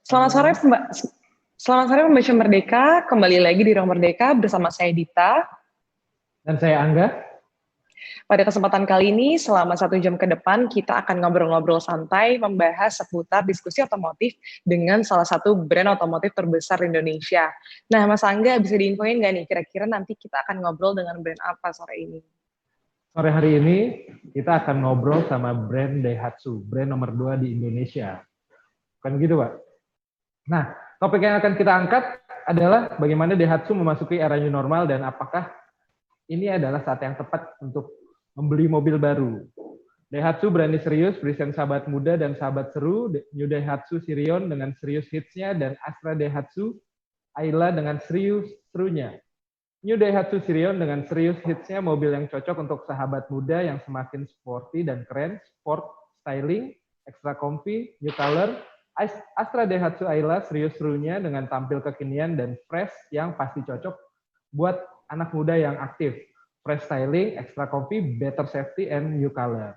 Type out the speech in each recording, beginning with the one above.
Selamat sore, Halo, Mbak. Selamat sore, Pembaca Merdeka. Kembali lagi di Ruang Merdeka bersama saya Dita. dan saya Angga. Pada kesempatan kali ini, selama 1 jam ke depan, kita akan ngobrol-ngobrol santai, membahas seputar diskusi otomotif dengan salah satu brand otomotif terbesar di Indonesia. Nah, Mas Angga, bisa diinfoin nggak nih, kira-kira nanti kita akan ngobrol dengan brand apa sore ini? Sore hari ini kita akan ngobrol sama brand Daihatsu, brand nomor 2 di Indonesia. Kan gitu, Pak? Nah, topik yang akan kita angkat adalah bagaimana Daihatsu memasuki era new normal dan apakah ini adalah saat yang tepat untuk membeli mobil baru. Daihatsu berani serius, berisian sahabat muda dan sahabat seru, New Daihatsu Sirion dengan serius hitsnya, dan Astra Daihatsu Ayla dengan serius serunya. New Daihatsu Sirion dengan serius hitsnya, mobil yang cocok untuk sahabat muda yang semakin sporty dan keren, sport, styling, extra comfy, new color. Astra Daihatsu Ayla serius serunya dengan tampil kekinian dan fresh yang pasti cocok buat anak muda yang aktif. Fresh styling, extra comfy, better safety, and new color.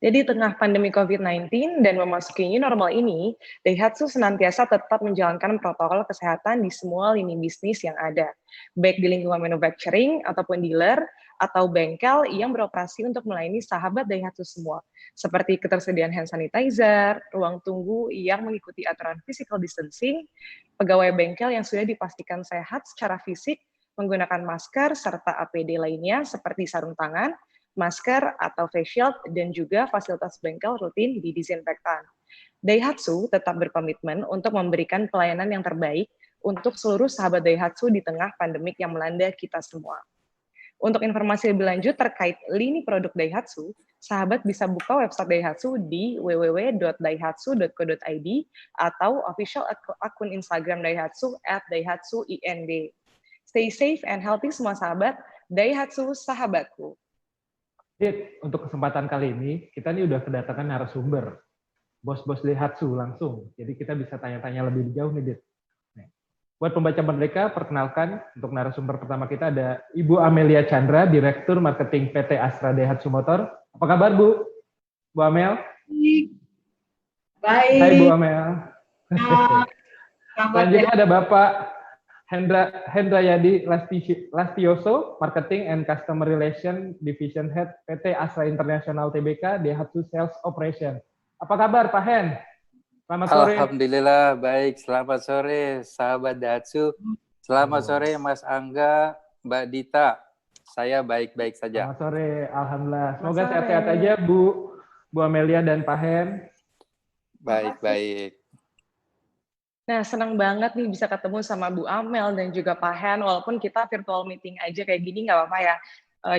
Jadi di tengah pandemi COVID-19 dan memasuki new normal ini, Daihatsu senantiasa tetap menjalankan protokol kesehatan di semua lini bisnis yang ada, baik di lingkungan manufacturing ataupun dealer atau bengkel yang beroperasi untuk melayani sahabat Daihatsu semua, seperti ketersediaan hand sanitizer, ruang tunggu yang mengikuti aturan physical distancing, pegawai bengkel yang sudah dipastikan sehat secara fisik, menggunakan masker, serta APD lainnya seperti sarung tangan, masker atau face shield, dan juga fasilitas bengkel rutin didisinfektan. Daihatsu tetap berkomitmen untuk memberikan pelayanan yang terbaik untuk seluruh sahabat Daihatsu di tengah pandemik yang melanda kita semua. Untuk informasi lebih lanjut terkait lini produk Daihatsu, sahabat bisa buka website Daihatsu di www.daihatsu.co.id atau official akun Instagram Daihatsu @daihatsuind. Stay safe and healthy semua sahabat. Daihatsu sahabatku. Dit, untuk kesempatan kali ini, kita nih udah kedatangan narasumber. Bos-bos Daihatsu langsung. Jadi kita bisa tanya-tanya lebih jauh nih, Dit. Nih. Buat pembaca Merdeka, perkenalkan untuk narasumber pertama kita ada Ibu Amelia Chandra, Direktur Marketing PT Astra Daihatsu Motor. Apa kabar, Bu? Bu Amel? Baik. Hai, Bu Amel. Selamat Selanjutnya ada Bapak Hendra Yadi Lastioso, Marketing and Customer Relation Division Head PT Astra International Tbk, Daihatsu Sales Operation. Apa kabar, Pak Hen? Selamat sore. Alhamdulillah, baik. Selamat sore, sahabat Daihatsu. Selamat sore, Mas Angga, Mbak Dita. Saya baik-baik saja. Selamat sore, Alhamdulillah. Semoga sehat-sehat aja, Bu Amelia dan Pak Hen. Baik-baik. Nah, senang banget nih bisa ketemu sama Bu Amel dan juga Pak Hen, walaupun kita virtual meeting aja kayak gini nggak apa-apa ya.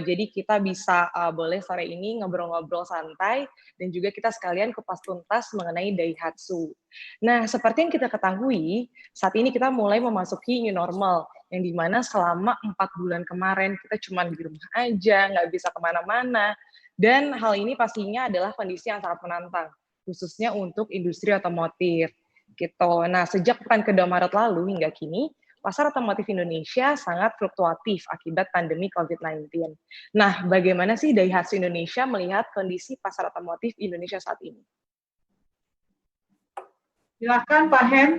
Jadi kita bisa boleh sore ini ngobrol-ngobrol santai dan juga kita sekalian kupas tuntas mengenai Daihatsu. Nah, seperti yang kita ketahui, saat ini kita mulai memasuki new normal, yang dimana selama 4 bulan kemarin kita cuma di rumah aja, nggak bisa kemana-mana, dan hal ini pastinya adalah kondisi yang sangat menantang, khususnya untuk industri otomotif. Gitu. Nah, sejak pekan kedua Maret lalu hingga kini, pasar otomotif Indonesia sangat fluktuatif akibat pandemi COVID-19. Nah, bagaimana sih Daihatsu Indonesia melihat kondisi pasar otomotif Indonesia saat ini? Silakan Pak Hen.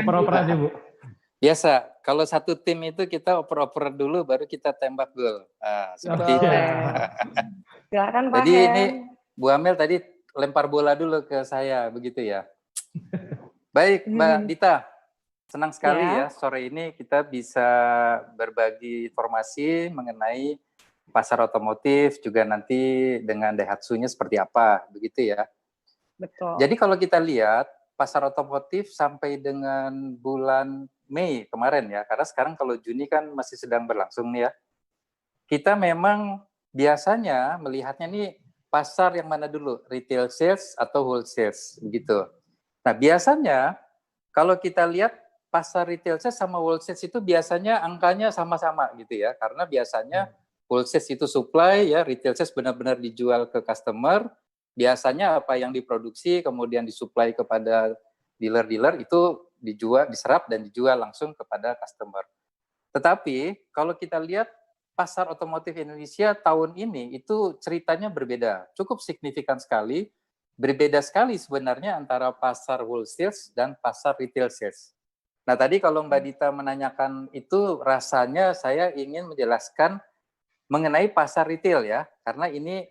Oper-oper aja, Bu. Biasa, kalau satu tim itu kita oper-oper dulu, baru kita tembak gol. Seperti itu. Silakan Pak Jadi Hen. ini Bu Amel tadi lempar bola dulu ke saya, begitu ya. Baik, Mbak Dita, senang sekali ya sore ini kita bisa berbagi informasi mengenai pasar otomotif, juga nanti dengan Daihatsu-nya seperti apa, begitu ya. Betul. Jadi kalau kita lihat pasar otomotif sampai dengan bulan Mei kemarin ya, karena sekarang kalau Juni kan masih sedang berlangsung nih ya. Kita memang biasanya melihatnya nih pasar yang mana dulu, retail sales atau wholesale, begitu. Nah, biasanya kalau kita lihat pasar retail sales sama wholesale itu biasanya angkanya sama-sama gitu ya, karena biasanya wholesale itu supply ya, retail sales benar-benar dijual ke customer, biasanya apa yang diproduksi kemudian disuplai kepada dealer-dealer itu diserap dan dijual langsung kepada customer. Tetapi kalau kita lihat pasar otomotif Indonesia tahun ini itu ceritanya berbeda, cukup signifikan sekali, berbeda sekali sebenarnya antara pasar wholesale dan pasar retail sales. Nah, tadi kalau Mbak Dita menanyakan itu, rasanya saya ingin menjelaskan mengenai pasar retail ya, karena ini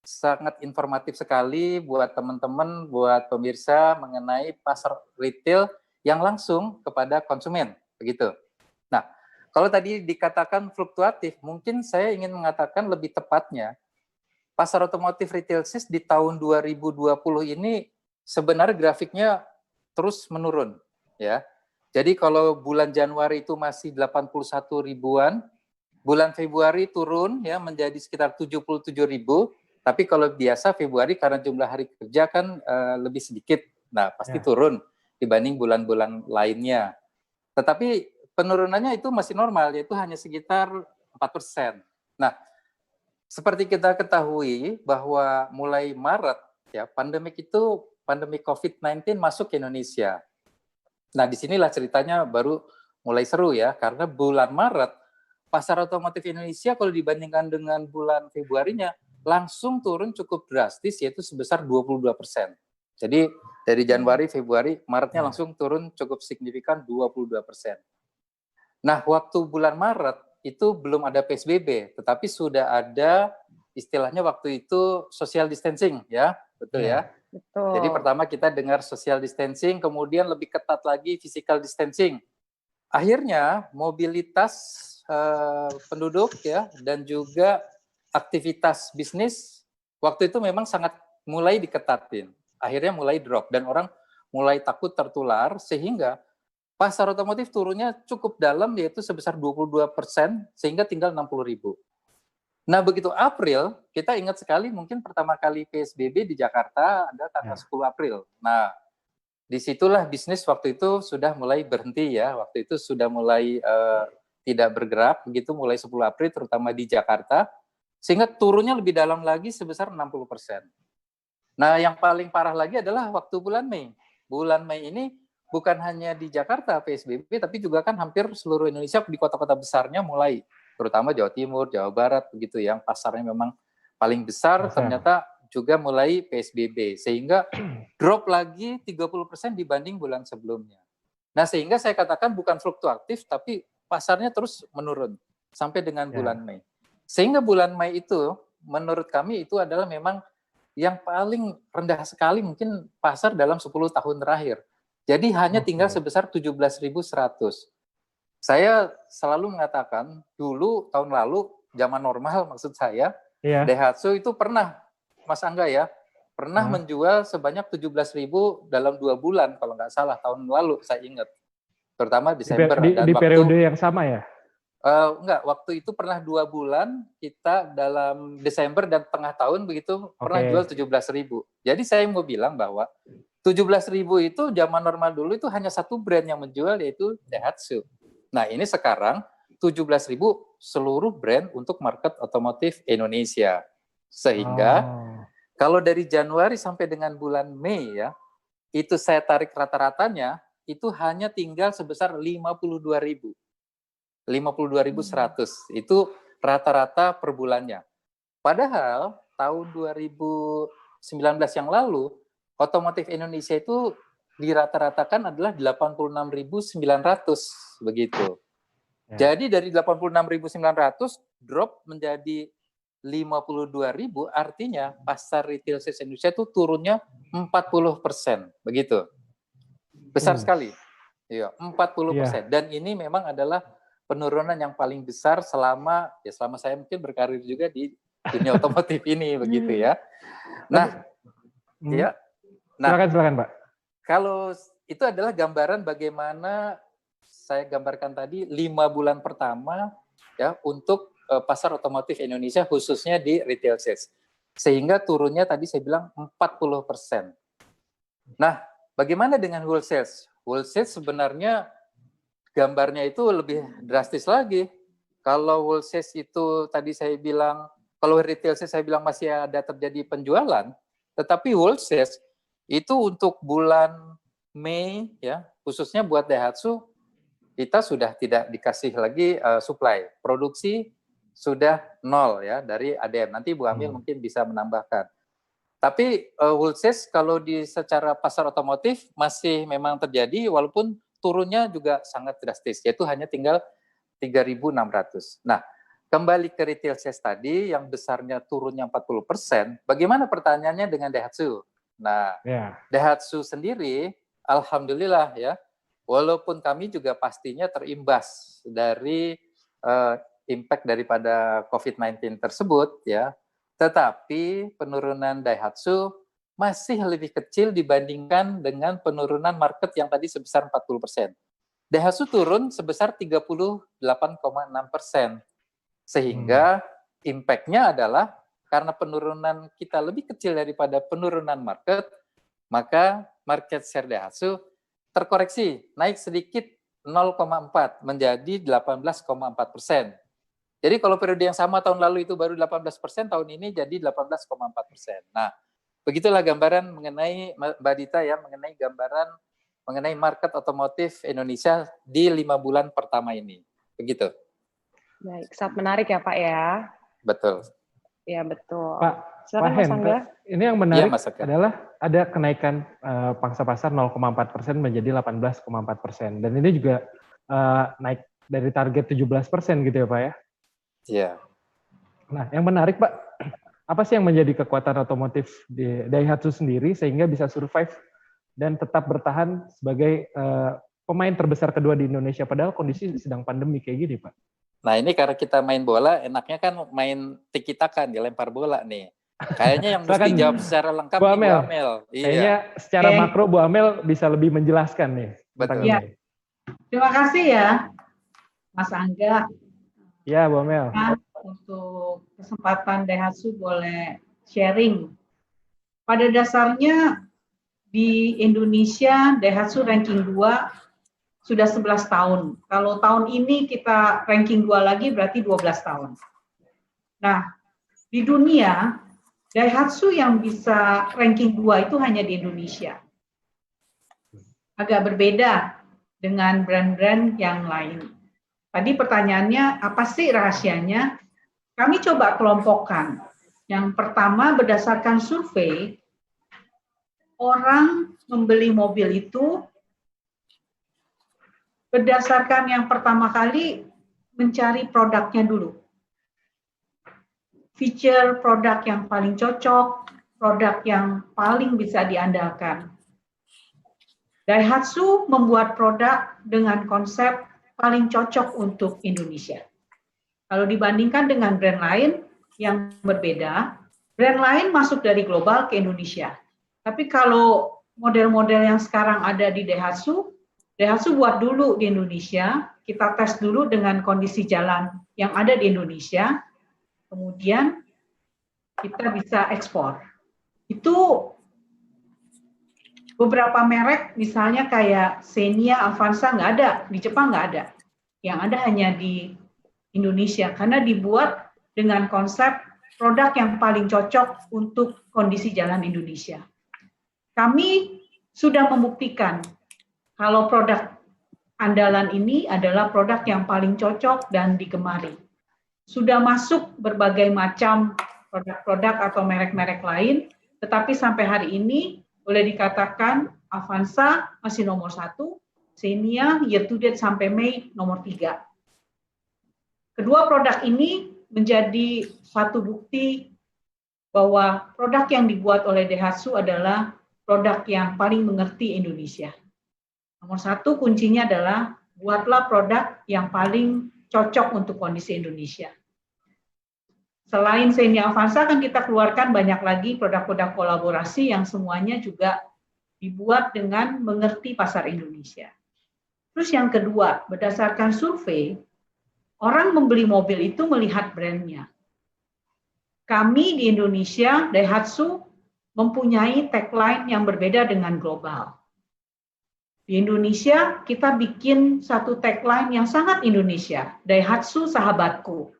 sangat informatif sekali buat teman-teman, buat pemirsa mengenai pasar retail yang langsung kepada konsumen, begitu. Nah, kalau tadi dikatakan fluktuatif, mungkin saya ingin mengatakan lebih tepatnya, pasar otomotif retail sales di tahun 2020 ini sebenarnya grafiknya terus menurun, ya. Jadi kalau bulan Januari itu masih 81 ribuan, bulan Februari turun ya menjadi sekitar 77 ribu, tapi kalau biasa Februari karena jumlah hari kerja kan lebih sedikit, nah pasti turun dibanding bulan-bulan lainnya. Tetapi penurunannya itu masih normal, yaitu hanya sekitar 4%. Nah, seperti kita ketahui bahwa mulai Maret ya pandemi COVID-19 masuk ke Indonesia. Nah, disinilah ceritanya baru mulai seru ya, karena bulan Maret pasar otomotif Indonesia kalau dibandingkan dengan bulan Februarinya langsung turun cukup drastis, yaitu sebesar 22%. Jadi dari Januari, Februari, Maretnya langsung turun cukup signifikan 22%. Nah, waktu bulan Maret itu belum ada PSBB, tetapi sudah ada istilahnya waktu itu social distancing ya, betul ya? Betul. Jadi pertama kita dengar social distancing, kemudian lebih ketat lagi physical distancing. Akhirnya mobilitas penduduk ya dan juga aktivitas bisnis waktu itu memang sangat mulai diketatin. Akhirnya mulai drop dan orang mulai takut tertular sehingga pasar otomotif turunnya cukup dalam, yaitu sebesar 22% sehingga tinggal 60 ribu. Nah, begitu April, kita ingat sekali mungkin pertama kali PSBB di Jakarta ada tanggal 10 April. Nah, disitulah bisnis waktu itu sudah mulai berhenti ya, waktu itu sudah mulai tidak bergerak, begitu mulai 10 April terutama di Jakarta, sehingga turunnya lebih dalam lagi sebesar 60%. Nah, yang paling parah lagi adalah waktu bulan Mei. Bulan Mei ini bukan hanya di Jakarta PSBB, tapi juga kan hampir seluruh Indonesia di kota-kota besarnya mulai, terutama Jawa Timur, Jawa Barat, begitu yang pasarnya memang paling besar, ternyata juga mulai PSBB, sehingga drop lagi 30% dibanding bulan sebelumnya. Nah, sehingga saya katakan bukan fluktuatif, tapi pasarnya terus menurun sampai dengan bulan Mei. Sehingga bulan Mei itu, menurut kami itu adalah memang yang paling rendah sekali mungkin pasar dalam 10 tahun terakhir. Jadi hanya tinggal sebesar 17.100. Saya selalu mengatakan, dulu tahun lalu, zaman normal maksud saya, Daihatsu itu pernah, Mas Angga ya, pernah menjual sebanyak 17.000 dalam 2 bulan, kalau nggak salah tahun lalu, saya ingat. Terutama Desember. Di periode yang sama ya? Enggak, waktu itu pernah 2 bulan, kita dalam Desember dan tengah tahun begitu, pernah jual 17.000. Jadi saya mau bilang bahwa 17.000 itu zaman normal dulu itu hanya satu brand yang menjual, yaitu Daihatsu. Nah, ini sekarang 17.000 seluruh brand untuk market otomotif Indonesia. Sehingga kalau dari Januari sampai dengan bulan Mei ya, itu saya tarik rata-ratanya, itu hanya tinggal sebesar 52.000. 52.100 itu rata-rata per bulannya. Padahal tahun 2019 yang lalu, otomotif Indonesia itu dirata-ratakan adalah 86.900 begitu. Jadi dari 86.900 drop menjadi 52.000, artinya pasar retail sales Indonesia itu turunnya 40%, begitu. Besar sekali. Iya, 40%. Dan ini memang adalah penurunan yang paling besar selama saya mungkin berkarir juga di dunia otomotif ini, begitu ya. Nah, ya. Nah, silakan Pak. Kalau itu adalah gambaran bagaimana saya gambarkan tadi 5 bulan pertama ya untuk pasar otomotif Indonesia khususnya di retail sales. Sehingga turunnya tadi saya bilang 40%. Nah, bagaimana dengan wholesale? Wholesale sebenarnya gambarnya itu lebih drastis lagi. Kalau wholesale itu tadi saya bilang, kalau retail saya bilang masih ada terjadi penjualan, tetapi wholesale itu untuk bulan Mei ya, khususnya buat Daihatsu, kita sudah tidak dikasih lagi supply. Produksi sudah nol ya dari ADM. Nanti Bu Amil mungkin bisa menambahkan. Tapi Woolsays kalau di secara pasar otomotif masih memang terjadi walaupun turunnya juga sangat drastis, yaitu hanya tinggal 3.600. Nah, kembali ke retail sales tadi yang besarnya turunnya 40%, bagaimana pertanyaannya dengan Daihatsu? Nah, Daihatsu sendiri alhamdulillah ya, walaupun kami juga pastinya terimbas dari impact daripada COVID-19 tersebut ya, tetapi penurunan Daihatsu masih lebih kecil dibandingkan dengan penurunan market yang tadi sebesar 40%. Daihatsu turun sebesar 38,6%. Sehingga impact-nya adalah karena penurunan kita lebih kecil daripada penurunan market, maka market share Daihatsu terkoreksi, naik sedikit 0,4 menjadi 18,4%. Jadi kalau periode yang sama tahun lalu itu baru 18%, tahun ini jadi 18,4%. Nah, begitulah gambaran mengenai Mbak Dita ya, mengenai market otomotif Indonesia di 5 bulan pertama ini. Begitu. Baik, sangat menarik ya Pak ya. Betul. Ya betul. Pak Silakan Mas Hen, Angga. ini yang menarik ya, adalah ada kenaikan pangsa pasar 0,4% menjadi 18,4%. Dan ini juga naik dari target 17% gitu ya Pak ya? Iya. Nah, yang menarik Pak, apa sih yang menjadi kekuatan otomotif di Daihatsu sendiri sehingga bisa survive dan tetap bertahan sebagai pemain terbesar kedua di Indonesia padahal kondisi sedang pandemi kayak gini Pak? Nah ini karena kita main bola, enaknya kan main tiki-taka, dilempar bola nih. Kayaknya yang mesti jawab secara lengkap Bu nih Amel. Bu Amel. Kayaknya secara makro Bu Amel bisa lebih menjelaskan nih tentang Betul. ini. Terima kasih ya, Mas Angga. Ya, Bu Amel. Untuk kesempatan Daihatsu boleh sharing. Pada dasarnya di Indonesia Daihatsu ranking 2 sudah 11 tahun. Kalau tahun ini kita ranking 2 lagi berarti 12 tahun. Nah, di dunia Daihatsu yang bisa ranking 2 itu hanya di Indonesia. Agak berbeda dengan brand-brand yang lain. Tadi pertanyaannya, apa sih rahasianya? Kami coba kelompokkan. Yang pertama, berdasarkan survei, orang membeli mobil itu berdasarkan yang pertama kali mencari produknya dulu. Feature produk yang paling cocok, produk yang paling bisa diandalkan. Daihatsu membuat produk dengan konsep paling cocok untuk Indonesia. Kalau dibandingkan dengan brand lain yang berbeda, brand lain masuk dari global ke Indonesia. Tapi kalau model-model yang sekarang ada di Daihatsu buat dulu di Indonesia, kita tes dulu dengan kondisi jalan yang ada di Indonesia, kemudian kita bisa ekspor. Itu beberapa merek, misalnya kayak Xenia, Avanza nggak ada, di Jepang nggak ada. Yang ada hanya di Indonesia, karena dibuat dengan konsep produk yang paling cocok untuk kondisi jalan Indonesia. Kami sudah membuktikan kalau produk andalan ini adalah produk yang paling cocok dan digemari. Sudah masuk berbagai macam produk-produk atau merek-merek lain, tetapi sampai hari ini boleh dikatakan Avanza masih nomor 1, Xenia year to date sampai Mei nomor 3. Kedua produk ini menjadi satu bukti bahwa produk yang dibuat oleh Daihatsu adalah produk yang paling mengerti Indonesia. Nomor 1 kuncinya adalah buatlah produk yang paling cocok untuk kondisi Indonesia. Selain Xenia Avanza kan kita keluarkan banyak lagi produk-produk kolaborasi yang semuanya juga dibuat dengan mengerti pasar Indonesia. Terus yang kedua, berdasarkan survei, orang membeli mobil itu melihat brandnya. Kami di Indonesia, Daihatsu, mempunyai tagline yang berbeda dengan global. Di Indonesia, kita bikin satu tagline yang sangat Indonesia, Daihatsu Sahabatku.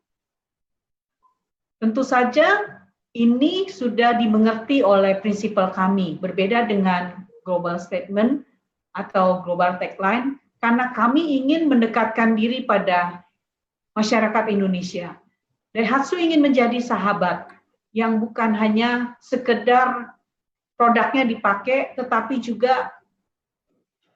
Tentu saja ini sudah dimengerti oleh prinsipal kami, berbeda dengan global statement atau global tagline, karena kami ingin mendekatkan diri pada masyarakat Indonesia. Daihatsu ingin menjadi sahabat yang bukan hanya sekedar produknya dipakai, tetapi juga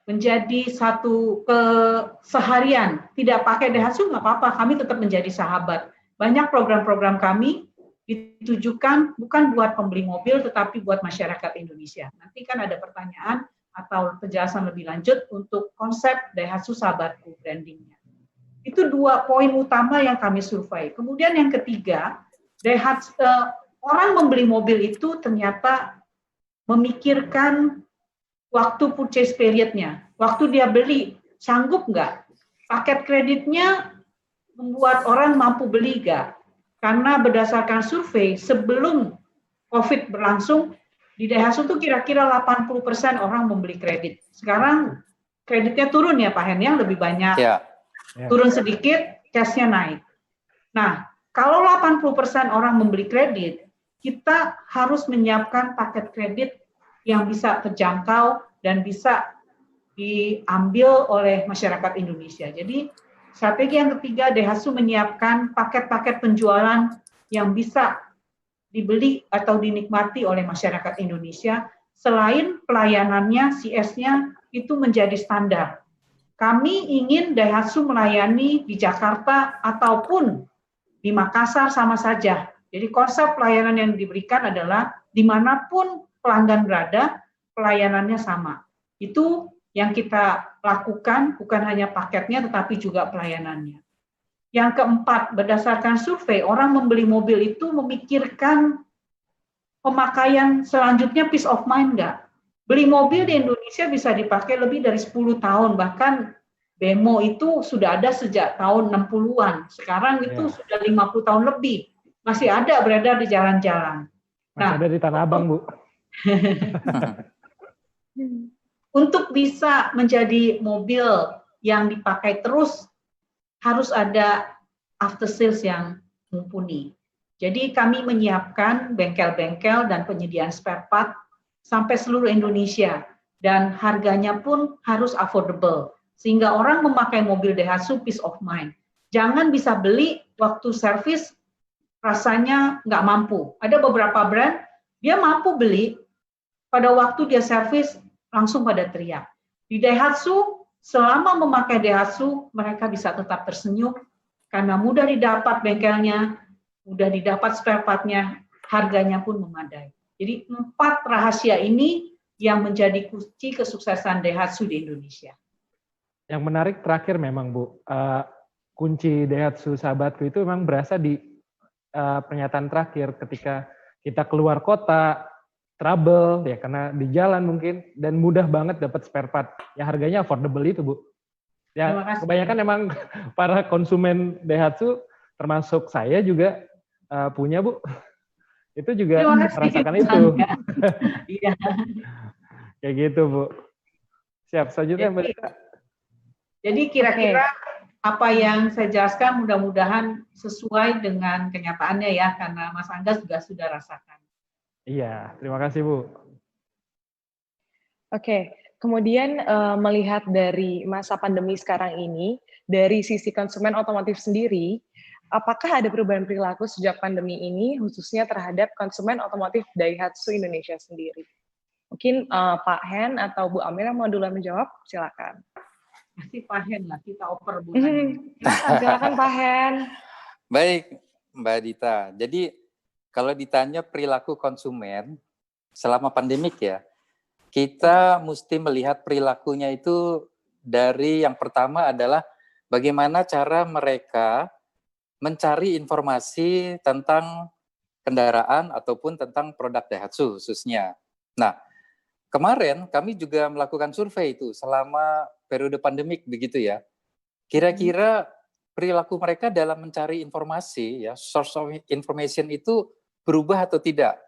menjadi satu keseharian. Tidak pakai Daihatsu nggak apa-apa, kami tetap menjadi sahabat. Banyak program-program kami ditujukan bukan buat pembeli mobil, tetapi buat masyarakat Indonesia. Nanti kan ada pertanyaan atau penjelasan lebih lanjut untuk konsep Daihatsu Sahabatku brandingnya. Itu 2 poin utama yang kami survei. Kemudian yang ketiga, Daihatsu, orang membeli mobil itu ternyata memikirkan waktu purchase period-nya. Waktu dia beli, sanggup nggak? Paket kreditnya membuat orang mampu beli nggak? Karena berdasarkan survei, sebelum COVID berlangsung, di Daihatsu itu kira-kira 80% orang membeli kredit. Sekarang kreditnya turun ya Pak Hen, yang lebih banyak. Turun sedikit, cash-nya naik. Nah, kalau 80% orang membeli kredit, kita harus menyiapkan paket kredit yang bisa terjangkau dan bisa diambil oleh masyarakat Indonesia. Jadi strategi yang ketiga, Daihatsu menyiapkan paket-paket penjualan yang bisa dibeli atau dinikmati oleh masyarakat Indonesia. Selain pelayanannya, CS-nya itu menjadi standar. Kami ingin Daihatsu melayani di Jakarta ataupun di Makassar sama saja. Jadi konsep pelayanan yang diberikan adalah dimanapun pelanggan berada, pelayanannya sama. Itu yang kita lakukan, bukan hanya paketnya, tetapi juga pelayanannya. Yang keempat, berdasarkan survei, orang membeli mobil itu memikirkan pemakaian selanjutnya peace of mind nggak? Beli mobil di Indonesia bisa dipakai lebih dari 10 tahun, bahkan bemo itu sudah ada sejak tahun 60-an. Sekarang itu sudah 50 tahun lebih. Masih ada beredar di jalan-jalan. Masih ada di Tanah Abang, Bu. Untuk bisa menjadi mobil yang dipakai terus, harus ada after sales yang mumpuni. Jadi kami menyiapkan bengkel-bengkel dan penyediaan spare part sampai seluruh Indonesia. Dan harganya pun harus affordable. Sehingga orang memakai mobil Daihatsu peace of mind. Jangan bisa beli waktu servis rasanya nggak mampu. Ada beberapa brand, dia mampu beli, pada waktu dia servis langsung pada teriak. Di Daihatsu, selama memakai Daihatsu, mereka bisa tetap tersenyum, karena mudah didapat bengkelnya, mudah didapat spare part-nya, harganya pun memadai. Jadi 4 rahasia ini yang menjadi kunci kesuksesan Daihatsu di Indonesia. Yang menarik terakhir memang Bu, kunci Daihatsu Sahabatku itu memang berasa di pernyataan terakhir ketika kita keluar kota, trouble ya karena di jalan mungkin, dan mudah banget dapat spare part yang harganya affordable itu Bu. Ya kebanyakan memang para konsumen Daihatsu termasuk saya juga punya Bu. Itu juga merasakan itu. Iya. Kayak gitu Bu. Siap, selanjutnya Mbak Dita. Jadi kira-kira apa yang saya jelaskan mudah-mudahan sesuai dengan kenyataannya ya, karena Mas Angga juga sudah rasakan. Iya, terima kasih Bu. Oke, kemudian melihat dari masa pandemi sekarang ini, dari sisi konsumen otomotif sendiri, apakah ada perubahan perilaku sejak pandemi ini, khususnya terhadap konsumen otomotif Daihatsu Indonesia sendiri? Mungkin Pak Hen atau Bu Amira mau duluan menjawab, silakan. Masih Pak Hen lah, kita oper Bu. Silakan Pak Hen. Baik, Mbak Dita. Jadi kalau ditanya perilaku konsumen selama pandemik ya, kita mesti melihat perilakunya itu dari yang pertama adalah bagaimana cara mereka mencari informasi tentang kendaraan ataupun tentang produk Daihatsu khususnya. Nah, kemarin kami juga melakukan survei itu selama periode pandemik begitu ya. Kira-kira perilaku mereka dalam mencari informasi ya, source of information itu berubah atau tidak.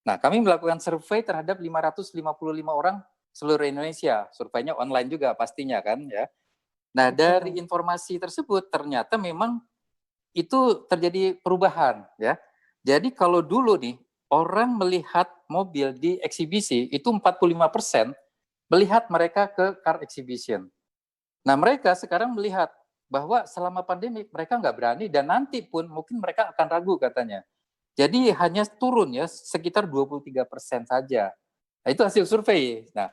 Nah, kami melakukan survei terhadap 555 orang seluruh Indonesia. Surveinya online juga pastinya kan ya. Nah, dari informasi tersebut ternyata memang itu terjadi perubahan ya. Jadi kalau dulu nih orang melihat mobil di eksibisi itu 45% melihat mereka ke car exhibition. Nah, mereka sekarang melihat bahwa selama pandemi mereka nggak berani dan nanti pun mungkin mereka akan ragu katanya. Jadi hanya turun ya sekitar 23% saja. Nah, itu hasil survei. Nah,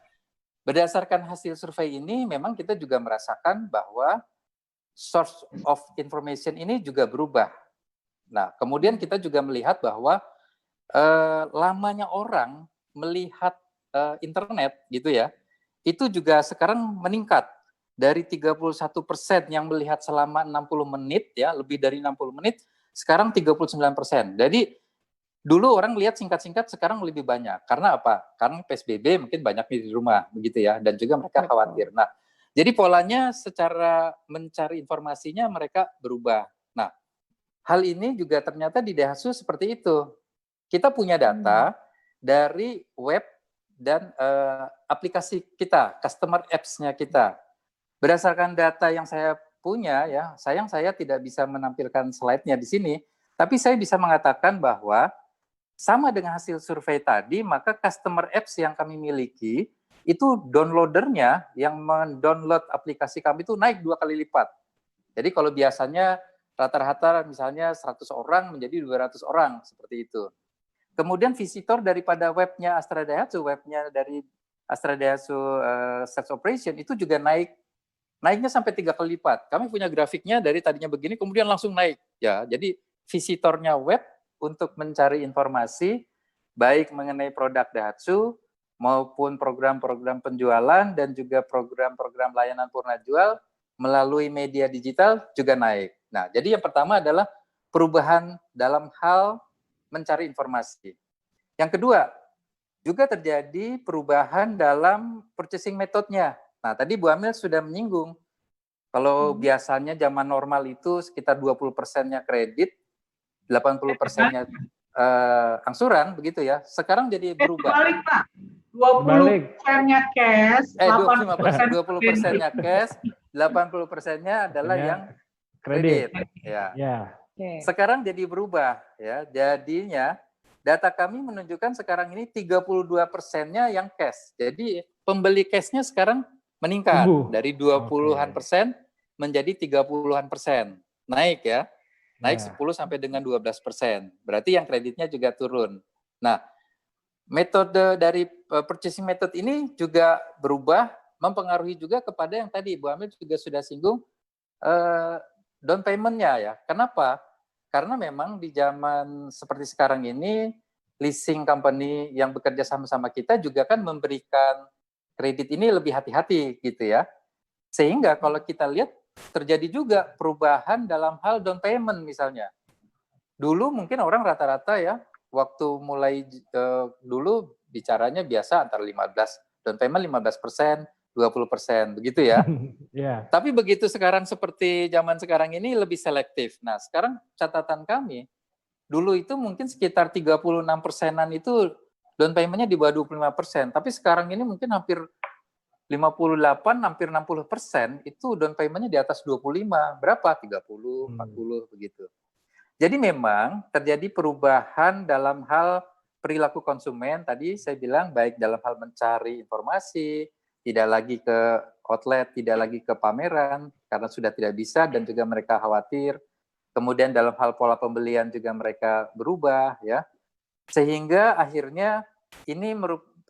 berdasarkan hasil survei ini memang kita juga merasakan bahwa source of information ini juga berubah. Nah, kemudian kita juga melihat bahwa lamanya orang melihat internet gitu ya, itu juga sekarang meningkat dari 31% yang melihat selama 60 menit ya, lebih dari 60 menit, sekarang 39%. Jadi dulu orang lihat singkat-singkat, sekarang lebih banyak. Karena apa? Karena PSBB mungkin banyak di rumah begitu ya, dan juga mereka khawatir. Nah, jadi polanya secara mencari informasinya mereka berubah. Nah, hal ini juga ternyata di Daihatsu seperti itu. Kita punya data dari web dan aplikasi kita, customer apps-nya kita. Berdasarkan data yang saya punya, ya, sayang saya tidak bisa menampilkan slide-nya di sini, tapi saya bisa mengatakan bahwa sama dengan hasil survei tadi, maka customer apps yang kami miliki, itu downloadernya yang mendownload aplikasi kami itu naik 2 kali lipat. Jadi kalau biasanya rata-rata misalnya 100 orang menjadi 200 orang, seperti itu. Kemudian visitor daripada webnya Astra Daihatsu, webnya dari Astra Daihatsu Sales Operation itu juga naiknya sampai 3 kali lipat. Kami punya grafiknya dari tadinya begini, kemudian langsung naik. Ya, jadi visitornya web untuk mencari informasi, baik mengenai produk Daihatsu, maupun program-program penjualan, dan juga program-program layanan Purna Jual, melalui media digital juga naik. Nah, jadi yang pertama adalah perubahan dalam hal mencari informasi. Yang kedua, juga terjadi perubahan dalam purchasing methodnya. Nah, tadi Bu Amel sudah menyinggung, kalau biasanya zaman normal itu sekitar 20%-nya kredit, 80%-nya angsuran, begitu ya. Sekarang jadi berubah. Balik, Pak. 20%-nya cash, 20%-nya cash, 80%-nya adalah yang kredit. Ya. Sekarang jadi berubah, ya. Jadinya data kami menunjukkan sekarang ini 32%-nya yang cash. Jadi pembeli cash-nya sekarang meningkat dari 20-an persen menjadi 30-an persen. Naik ya. Naik 10 sampai dengan 12%. Berarti yang kreditnya juga turun. Nah, metode dari purchasing method ini juga berubah, mempengaruhi juga kepada yang tadi Bu Amel juga sudah singgung, down payment-nya ya. Kenapa? Karena memang di zaman seperti sekarang ini, leasing company yang bekerja sama-sama kita juga kan memberikan kredit ini lebih hati-hati gitu ya. Sehingga kalau kita lihat terjadi juga perubahan dalam hal down payment misalnya. Dulu mungkin orang rata-rata ya, waktu mulai dulu bicaranya biasa antara 15, down payment 15%, 20%, begitu ya. Tapi begitu sekarang seperti zaman sekarang ini lebih selektif. Nah, sekarang catatan kami, dulu itu mungkin sekitar 36%-an itu down payment-nya di bawah 25%. Tapi sekarang ini mungkin hampir 58, hampir 60% itu down payment-nya di atas 25. Berapa? 30, 40, begitu. Jadi memang terjadi perubahan dalam hal perilaku konsumen. Tadi saya bilang baik dalam hal mencari informasi, tidak lagi ke outlet, tidak lagi ke pameran, karena sudah tidak bisa dan juga mereka khawatir. Kemudian dalam hal pola pembelian juga mereka berubah, ya. Sehingga akhirnya ini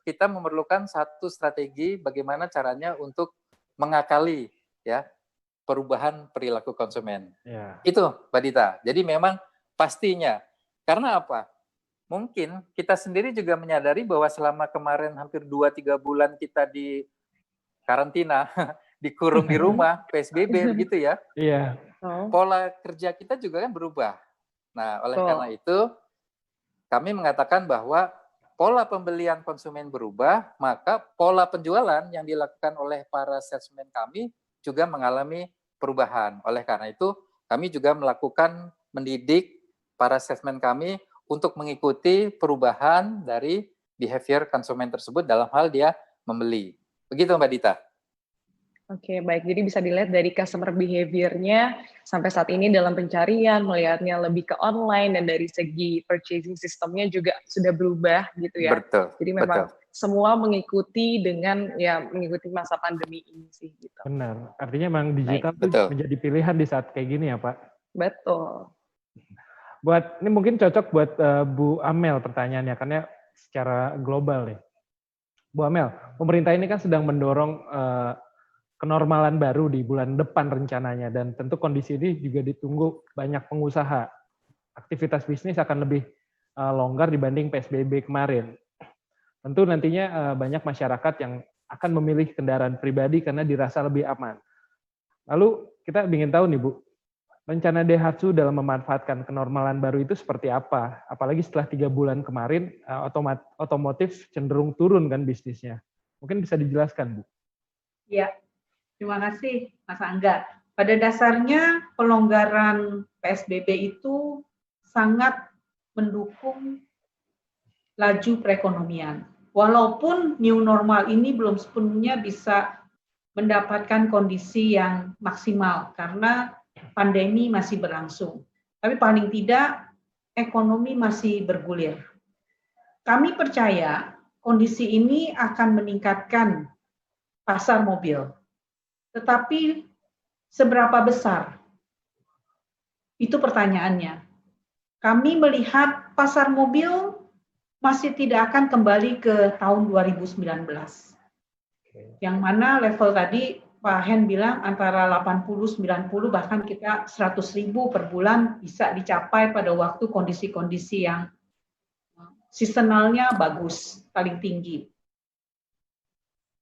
kita memerlukan satu strategi bagaimana caranya untuk mengakali ya perubahan perilaku konsumen. Itu Mbak Dita. Jadi memang pastinya. Karena apa? Mungkin kita sendiri juga menyadari bahwa selama kemarin hampir 2-3 bulan kita di karantina, dikurung di rumah, PSBB begitu ya. Iya. Pola kerja kita juga kan berubah. Nah, oleh karena itu kami mengatakan bahwa pola pembelian konsumen berubah, maka pola penjualan yang dilakukan oleh para salesman kami juga mengalami perubahan. Oleh karena itu, kami juga melakukan mendidik para salesman kami untuk mengikuti perubahan dari behavior konsumen tersebut dalam hal dia membeli. Begitu Mbak Dita. Oke, baik. Jadi bisa dilihat dari customer behavior-nya sampai saat ini dalam pencarian, melihatnya lebih ke online, dan dari segi purchasing system-nya juga sudah berubah gitu ya. Betul. Jadi memang semua mengikuti dengan ya mengikuti masa pandemi ini sih gitu. Benar. Artinya memang digital itu menjadi pilihan di saat kayak gini ya, Pak. Betul. Ini mungkin cocok buat Bu Amel pertanyaannya, karena secara global nih. Bu Amel, pemerintah ini kan sedang mendorong kenormalan baru di bulan depan rencananya, dan tentu kondisi ini juga ditunggu banyak pengusaha. Aktivitas bisnis akan lebih longgar dibanding PSBB kemarin. Tentu nantinya banyak masyarakat yang akan memilih kendaraan pribadi karena dirasa lebih aman. Lalu kita ingin tahu nih Bu, rencana Daihatsu dalam memanfaatkan kenormalan baru itu seperti apa? Apalagi setelah 3 bulan kemarin otomotif cenderung turun kan bisnisnya. Mungkin bisa dijelaskan Bu? Ya, terima kasih Mas Angga. Pada dasarnya pelonggaran PSBB itu sangat mendukung laju perekonomian. Walaupun new normal ini belum sepenuhnya bisa mendapatkan kondisi yang maksimal karena pandemi masih berlangsung. Tapi paling tidak ekonomi masih bergulir. Kami percaya kondisi ini akan meningkatkan pasar mobil. Tetapi seberapa besar? Itu pertanyaannya. Kami melihat pasar mobil masih tidak akan kembali ke tahun 2019. Yang mana level tadi Pak Hen bilang antara 80, 90, bahkan kita 100.000 per bulan bisa dicapai pada waktu kondisi-kondisi yang seasonalnya bagus, paling tinggi.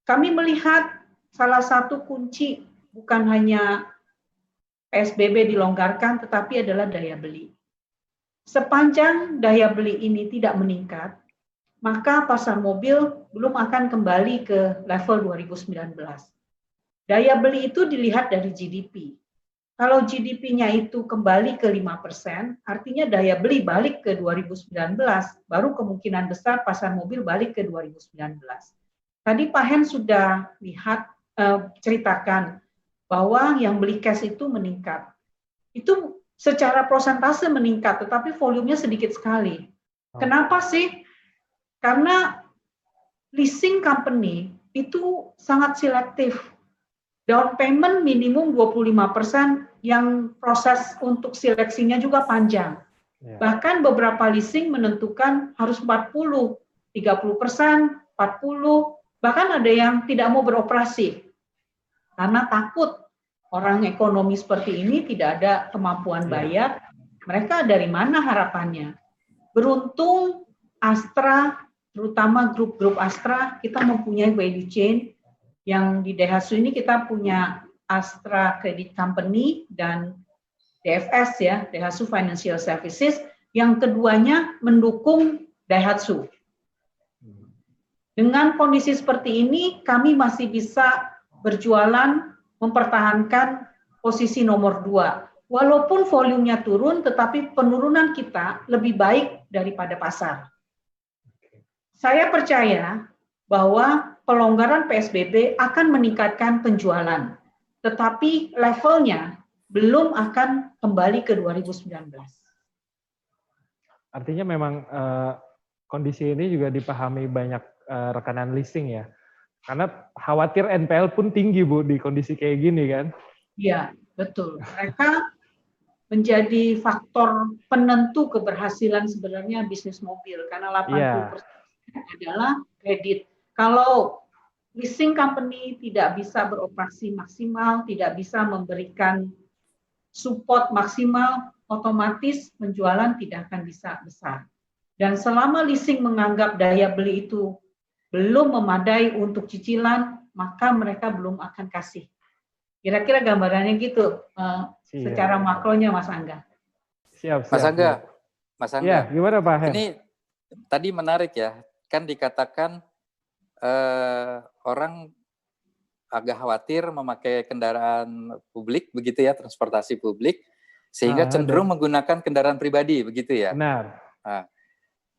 Kami melihat salah satu kunci bukan hanya PSBB dilonggarkan, tetapi adalah daya beli. Sepanjang daya beli ini tidak meningkat, maka pasar mobil belum akan kembali ke level 2019. Daya beli itu dilihat dari GDP. Kalau GDP-nya itu kembali ke 5%, artinya daya beli balik ke 2019, baru kemungkinan besar pasar mobil balik ke 2019. Tadi Pak Hen sudah ceritakan bahwa yang beli cash itu meningkat. Itu secara persentase meningkat, tetapi volumenya sedikit sekali. Kenapa sih? Karena leasing company itu sangat selektif. Down payment minimum 25%, yang proses untuk seleksinya juga panjang. Bahkan beberapa leasing menentukan harus 40, 30%, 40%, bahkan ada yang tidak mau beroperasi. Karena takut orang ekonomi seperti ini tidak ada kemampuan bayar, mereka dari mana harapannya? Beruntung Astra, terutama grup-grup Astra, kita mempunyai value chain. Yang di Daihatsu ini kita punya Astra Credit Company dan DFS ya, Daihatsu Financial Services, yang keduanya mendukung Daihatsu. Dengan kondisi seperti ini, kami masih bisa berjualan, mempertahankan posisi nomor 2. Walaupun volumenya turun, tetapi penurunan kita lebih baik daripada pasar. Saya percaya bahwa pelonggaran PSBB akan meningkatkan penjualan, tetapi levelnya belum akan kembali ke 2019. Artinya memang kondisi ini juga dipahami banyak rekanan leasing ya, karena khawatir NPL pun tinggi Bu di kondisi kayak gini kan? Iya, betul. Mereka menjadi faktor penentu keberhasilan sebenarnya bisnis mobil, karena 80% adalah kredit. Kalau leasing company tidak bisa beroperasi maksimal, tidak bisa memberikan support maksimal, otomatis penjualan tidak akan bisa besar. Dan selama leasing menganggap daya beli itu belum memadai untuk cicilan, maka mereka belum akan kasih. Kira-kira gambarannya gitu, secara makronya Mas Angga. Siap. Mas Angga. Ya, gimana Pak Hen? Ini tadi menarik ya, kan dikatakan orang agak khawatir memakai kendaraan publik begitu ya, transportasi publik, sehingga cenderung menggunakan kendaraan pribadi begitu ya. Benar. Nah,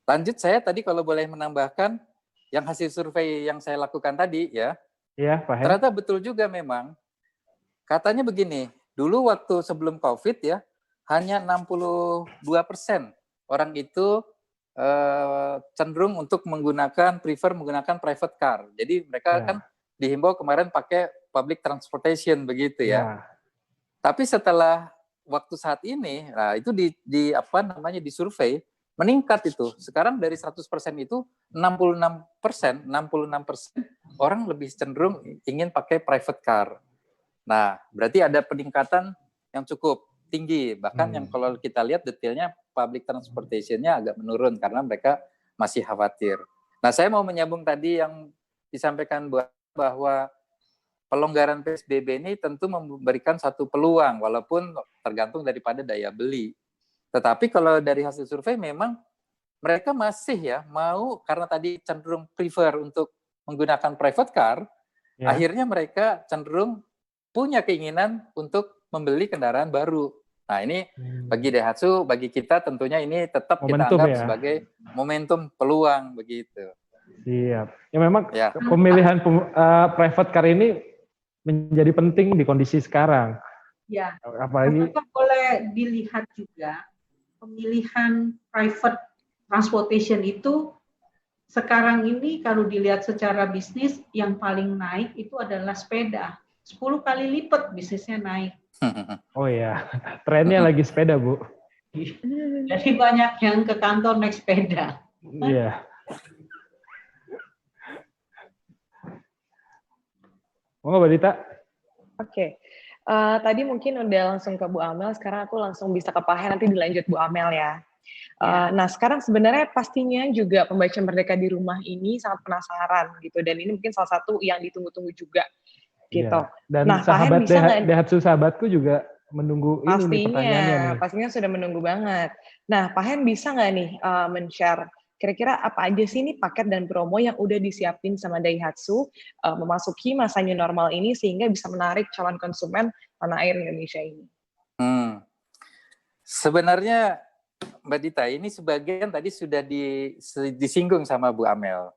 lanjut saya tadi kalau boleh menambahkan yang hasil survei yang saya lakukan tadi ya. Iya, Pak Hen. Ternyata betul juga memang. Katanya begini, dulu waktu sebelum COVID ya, hanya 62% orang itu cenderung untuk prefer menggunakan private car. Jadi mereka kan dihimbau kemarin pakai public transportation begitu ya. Tapi setelah waktu saat ini, nah itu disurvei, meningkat itu. Sekarang dari 100% itu 66% orang lebih cenderung ingin pakai private car. Nah, berarti ada peningkatan yang cukup tinggi. Bahkan yang kalau kita lihat detailnya public transportation-nya agak menurun karena mereka masih khawatir. Nah, saya mau menyambung tadi yang disampaikan bahwa pelonggaran PSBB ini tentu memberikan satu peluang walaupun tergantung daripada daya beli. Tetapi kalau dari hasil survei memang mereka masih ya mau, karena tadi cenderung prefer untuk menggunakan private car, akhirnya mereka cenderung punya keinginan untuk membeli kendaraan baru. Nah, ini bagi Daihatsu, bagi kita tentunya ini tetap momentum kita anggap sebagai momentum peluang begitu. Siap. Ya memang pemilihan private car ini menjadi penting di kondisi sekarang. Ya. Apalagi boleh dilihat juga pemilihan private transportation itu sekarang ini kalau dilihat secara bisnis yang paling naik itu adalah sepeda. 10 kali lipat bisnisnya naik. Oh ya, trennya lagi sepeda, Bu. Jadi banyak yang ke kantor naik sepeda. Iya. Oh, Mbak Dita. Oke. Tadi mungkin udah langsung ke Bu Amel, sekarang aku langsung bisa ke Pak Hen, nanti dilanjut Bu Amel ya. Nah, sekarang sebenarnya pastinya juga pembaca Merdeka di Rumah ini sangat penasaran gitu, dan ini mungkin salah satu yang ditunggu-tunggu juga gitu. Ya. Dan nah, sahabat Daihatsu sahabatku juga menunggu ini pertanyaannya nih. Pastinya sudah menunggu banget. Nah, Pak Hen bisa nggak nih men-share kira-kira apa aja sih ini paket dan promo yang udah disiapin sama Daihatsu memasuki masa new normal ini sehingga bisa menarik calon konsumen tanah air Indonesia ini? Sebenarnya Mbak Dita, ini sebagian tadi sudah disinggung sama Bu Amel.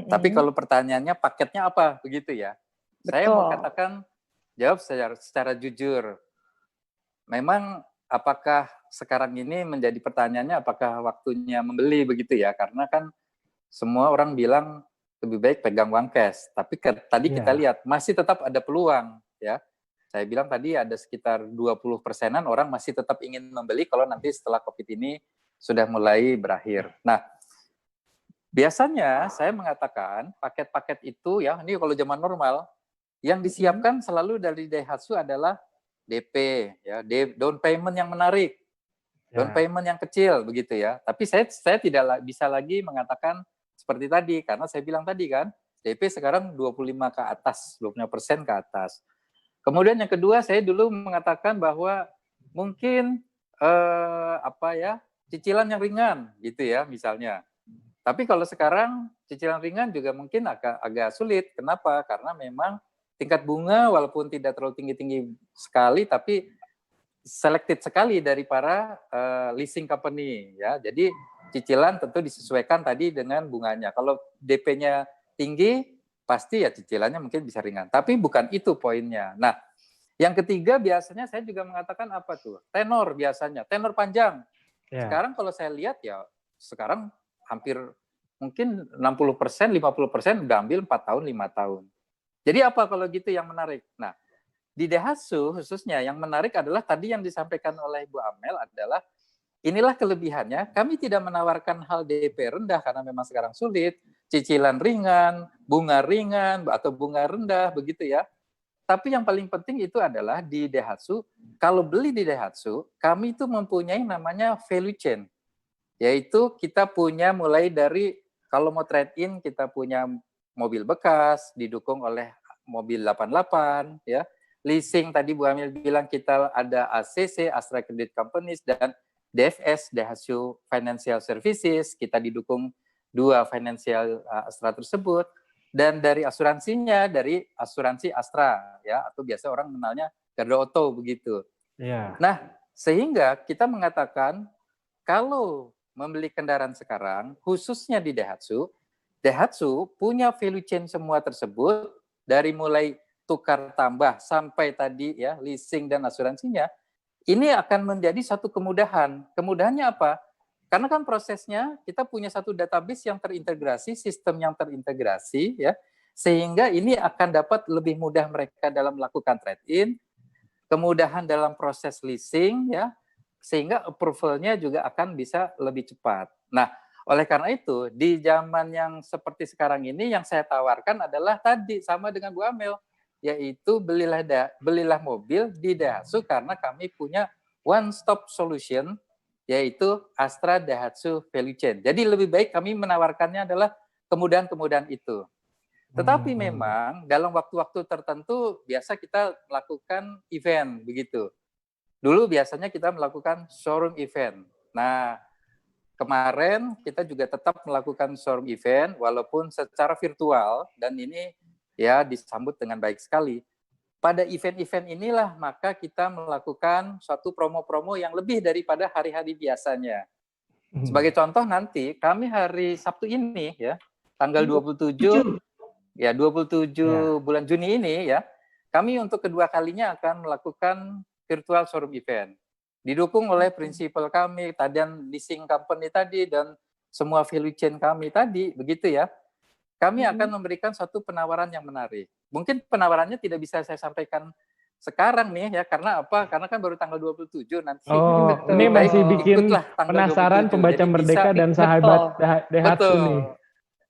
Tapi kalau pertanyaannya paketnya apa, begitu ya? Betul. Saya mau katakan, jawab secara jujur. Memang apakah sekarang ini menjadi pertanyaannya apakah waktunya membeli, begitu ya? Karena kan semua orang bilang lebih baik pegang uang cash. Tapi tadi kita lihat masih tetap ada peluang, ya. Saya bilang tadi ada sekitar 20%-an orang masih tetap ingin membeli kalau nanti setelah COVID ini sudah mulai berakhir. Nah, biasanya saya mengatakan paket-paket itu ya, ini kalau zaman normal, yang disiapkan selalu dari Daihatsu adalah DP, ya, down payment yang menarik, down payment yang kecil, begitu ya. Tapi saya tidak bisa lagi mengatakan seperti tadi, karena saya bilang tadi kan, DP sekarang 25% ke atas, 25% ke atas. Kemudian yang kedua, saya dulu mengatakan bahwa mungkin cicilan yang ringan gitu ya misalnya. Tapi kalau sekarang cicilan ringan juga mungkin agak sulit. Kenapa? Karena memang tingkat bunga walaupun tidak terlalu tinggi-tinggi sekali, tapi selected sekali dari para leasing company ya. Jadi cicilan tentu disesuaikan tadi dengan bunganya. Kalau DP-nya tinggi, pasti ya cicilannya mungkin bisa ringan. Tapi bukan itu poinnya. Nah, yang ketiga biasanya saya juga mengatakan apa tuh? Tenor biasanya, tenor panjang. Sekarang kalau saya lihat ya, sekarang hampir mungkin 60%, 50% udah ambil 4 tahun, 5 tahun. Jadi apa kalau gitu yang menarik? Nah, di Daihatsu khususnya yang menarik adalah tadi yang disampaikan oleh Bu Amel adalah inilah kelebihannya, kami tidak menawarkan hal DP rendah karena memang sekarang sulit, cicilan ringan, bunga ringan, atau bunga rendah, begitu ya. Tapi yang paling penting itu adalah di Daihatsu, kalau beli di Daihatsu, kami itu mempunyai namanya value chain. Yaitu kita punya mulai dari, kalau mau trade-in, kita punya mobil bekas, didukung oleh mobil 88, ya. Leasing, tadi Bu Amel bilang kita ada ACC, Astra Credit Companies, dan DFS, Daihatsu Financial Services, kita didukung 2 financial Astra tersebut, dan dari asuransinya, dari asuransi Astra, ya, atau biasa orang mengenalnya Garda Auto, begitu. Nah, sehingga kita mengatakan, kalau membeli kendaraan sekarang, khususnya di Daihatsu, Daihatsu punya value chain semua tersebut, dari mulai tukar tambah sampai tadi ya leasing dan asuransinya, ini akan menjadi satu kemudahan. Kemudahannya apa? Karena kan prosesnya kita punya satu database yang terintegrasi, sistem yang terintegrasi, ya, sehingga ini akan dapat lebih mudah mereka dalam melakukan trade-in, kemudahan dalam proses leasing, ya, sehingga approval-nya juga akan bisa lebih cepat. Nah, oleh karena itu, di zaman yang seperti sekarang ini, yang saya tawarkan adalah tadi, sama dengan Bu Amel, yaitu belilah mobil di Daihatsu karena kami punya one-stop solution, yaitu Astra Daihatsu Value Chain. Jadi lebih baik kami menawarkannya adalah kemudahan-kemudahan itu. Tetapi memang dalam waktu-waktu tertentu biasa kita melakukan event begitu. Dulu biasanya kita melakukan showroom event. Nah, kemarin kita juga tetap melakukan showroom event walaupun secara virtual dan ini ya disambut dengan baik sekali. Pada event-event inilah maka kita melakukan suatu promo-promo yang lebih daripada hari-hari biasanya. Sebagai contoh nanti kami hari Sabtu ini ya, tanggal 27 bulan Juni ini ya, kami untuk kedua kalinya akan melakukan virtual showroom event. Didukung oleh prinsipal kami, dan leasing company tadi, dan semua value chain kami tadi, begitu ya. Kami akan memberikan suatu penawaran yang menarik. Mungkin penawarannya tidak bisa saya sampaikan sekarang nih ya, karena apa? Karena kan baru tanggal 27 nanti. Oh, ini masih bikin penasaran pembaca Merdeka dan sahabat Daihatsu nih.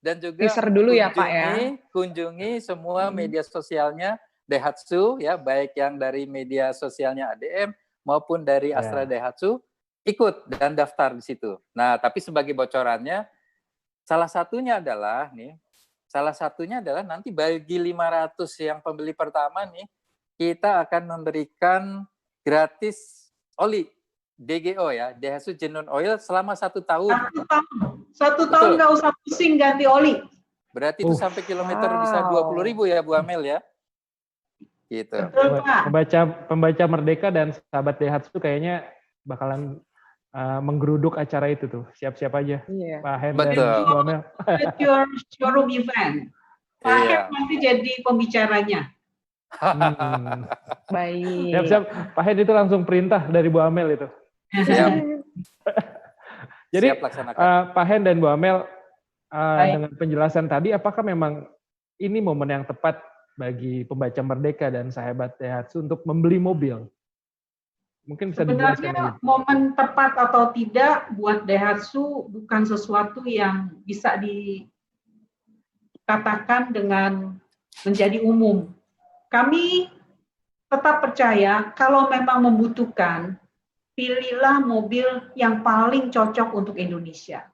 Dan juga teaser dulu ya Pak ya. Kunjungi semua media sosialnya Daihatsu ya, baik yang dari media sosialnya ADM maupun dari Astra Daihatsu, ikut dan daftar di situ. Nah, tapi sebagai bocorannya, salah satunya adalah nanti bagi 500 yang pembeli pertama nih, kita akan memberikan gratis oli DGO ya, Daihatsu Genuine Oil selama 1 tahun. 1 tahun nggak usah pusing ganti oli. Berarti itu sampai kilometer bisa 20.000 ya Bu Amel ya. Gitu. Pembaca Merdeka dan sahabat Daihatsu kayaknya bakalan menggeruduk acara itu tuh. Siap-siap aja. Pak Hen dan Bu Amel. Your showroom event. Pak Hen nanti jadi pembicaranya. Baik. Siap-siap. Pak Hen itu langsung perintah dari Bu Amel itu. Siap. Jadi Pak Hen dan Bu Amel, dengan penjelasan tadi, apakah memang ini momen yang tepat bagi pembaca Merdeka dan sahabat Daihatsu untuk membeli mobil? Mungkin bisa dijelaskan. Sebenarnya momen tepat atau tidak buat Daihatsu bukan sesuatu yang bisa dikatakan dengan menjadi umum. Kami tetap percaya kalau memang membutuhkan, pilihlah mobil yang paling cocok untuk Indonesia.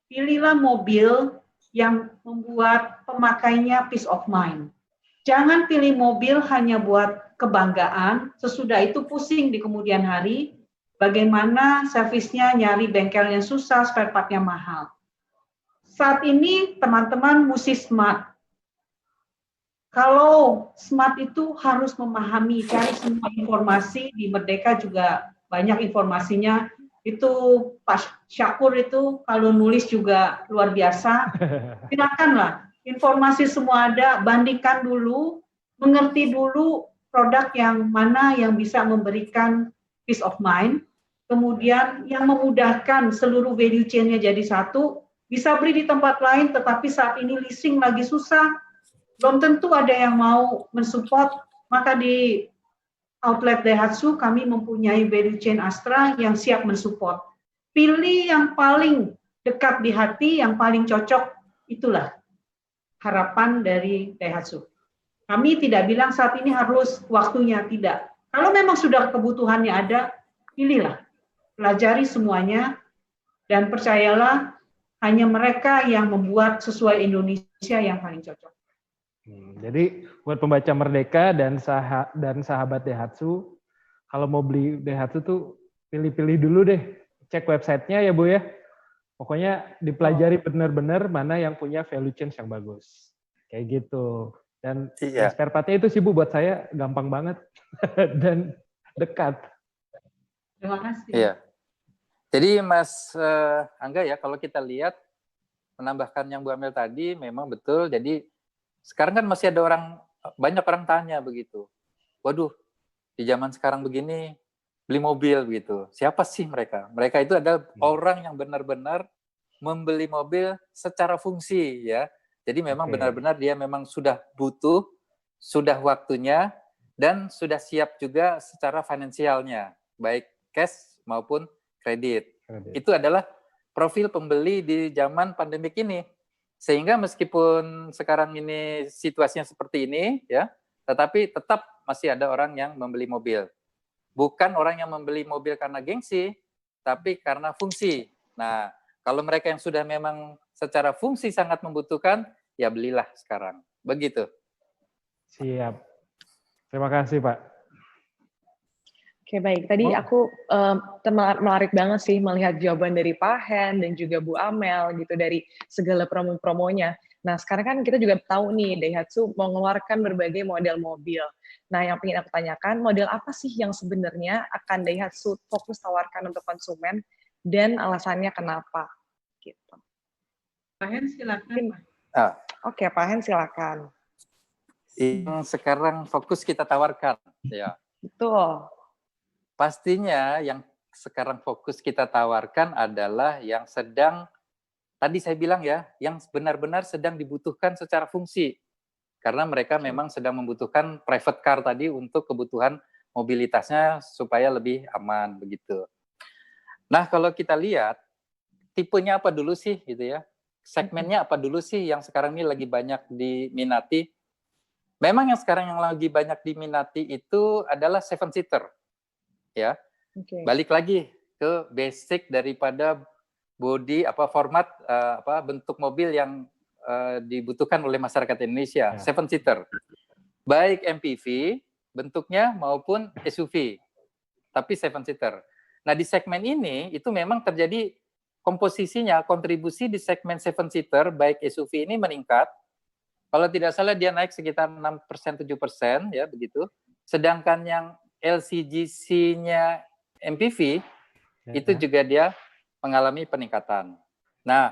Pilihlah mobil yang membuat pemakainya peace of mind. Jangan pilih mobil hanya buat kebanggaan, sesudah itu pusing di kemudian hari, bagaimana servisnya, nyari bengkelnya susah, spare part-nya mahal. Saat ini teman-teman mesti smart. Kalau smart itu harus memahami, cari semua informasi, di Merdeka juga banyak informasinya. Itu Pak Syakur itu kalau nulis juga luar biasa. Silakanlah. Informasi semua ada, bandingkan dulu, mengerti dulu produk yang mana yang bisa memberikan peace of mind, kemudian yang memudahkan seluruh value chain-nya jadi satu, bisa beli di tempat lain, tetapi saat ini leasing lagi susah, belum tentu ada yang mau mensupport, maka di outlet Daihatsu kami mempunyai value chain Astra yang siap mensupport. Pilih yang paling dekat di hati, yang paling cocok, itulah harapan dari Daihatsu. Kami tidak bilang saat ini harus waktunya, tidak. Kalau memang sudah kebutuhannya ada, pilihlah. Pelajari semuanya, dan percayalah, hanya mereka yang membuat sesuai Indonesia yang paling cocok. Jadi buat pembaca Merdeka dan sahabat Daihatsu, kalau mau beli Daihatsu tuh pilih-pilih dulu deh. Cek websitenya ya Bu ya. Pokoknya dipelajari benar-benar mana yang punya value chain yang bagus. Kayak gitu. Dan spare part-nya itu sih Bu, buat saya gampang banget dan dekat. Terima kasih. Iya. Jadi Mas Angga ya, kalau kita lihat menambahkan yang Bu Amel tadi memang betul. Jadi sekarang kan masih ada banyak orang tanya begitu. Waduh, di zaman sekarang begini beli mobil begitu. Siapa sih mereka? Mereka itu adalah orang yang benar-benar membeli mobil secara fungsi ya. Jadi memang benar-benar dia memang sudah butuh, sudah waktunya, dan sudah siap juga secara finansialnya, baik cash maupun kredit. Itu adalah profil pembeli di zaman pandemik ini. Sehingga meskipun sekarang ini situasinya seperti ini, ya, tetapi tetap masih ada orang yang membeli mobil. Bukan orang yang membeli mobil karena gengsi, tapi karena fungsi. Nah, kalau mereka yang sudah memang secara fungsi sangat membutuhkan, ya belilah sekarang. Begitu. Siap. Terima kasih, Pak. Oke, baik. Tadi aku menarik banget sih melihat jawaban dari Pak Hen dan juga Bu Amel gitu dari segala promo-promonya. Nah, sekarang kan kita juga tahu nih Daihatsu mengeluarkan berbagai model mobil. Nah, yang ingin aku tanyakan, model apa sih yang sebenarnya akan Daihatsu fokus tawarkan untuk konsumen dan alasannya kenapa? Gitu. Pak Hen, silakan. Oke, Pak Hen silakan. Yang sekarang fokus kita tawarkan, ya. Betul. Pastinya yang sekarang fokus kita tawarkan adalah yang sedang, tadi saya bilang ya, yang benar-benar sedang dibutuhkan secara fungsi. Karena mereka memang sedang membutuhkan private car tadi untuk kebutuhan mobilitasnya supaya lebih aman, begitu. Nah, kalau kita lihat, tipenya apa dulu sih, gitu ya. Segmennya apa dulu sih yang sekarang ini lagi banyak diminati. Memang yang sekarang yang lagi banyak diminati itu adalah 7-seater. Ya, balik lagi ke basic daripada body format bentuk mobil yang dibutuhkan oleh masyarakat Indonesia, 7-seater, baik MPV bentuknya maupun SUV, tapi 7-seater. Nah, di segmen ini itu memang terjadi komposisinya, kontribusi di segmen 7-seater baik SUV ini meningkat. Kalau tidak salah dia naik sekitar 6%, 7%, ya begitu. Sedangkan yang LCGC-nya MPV itu juga dia mengalami peningkatan. Nah,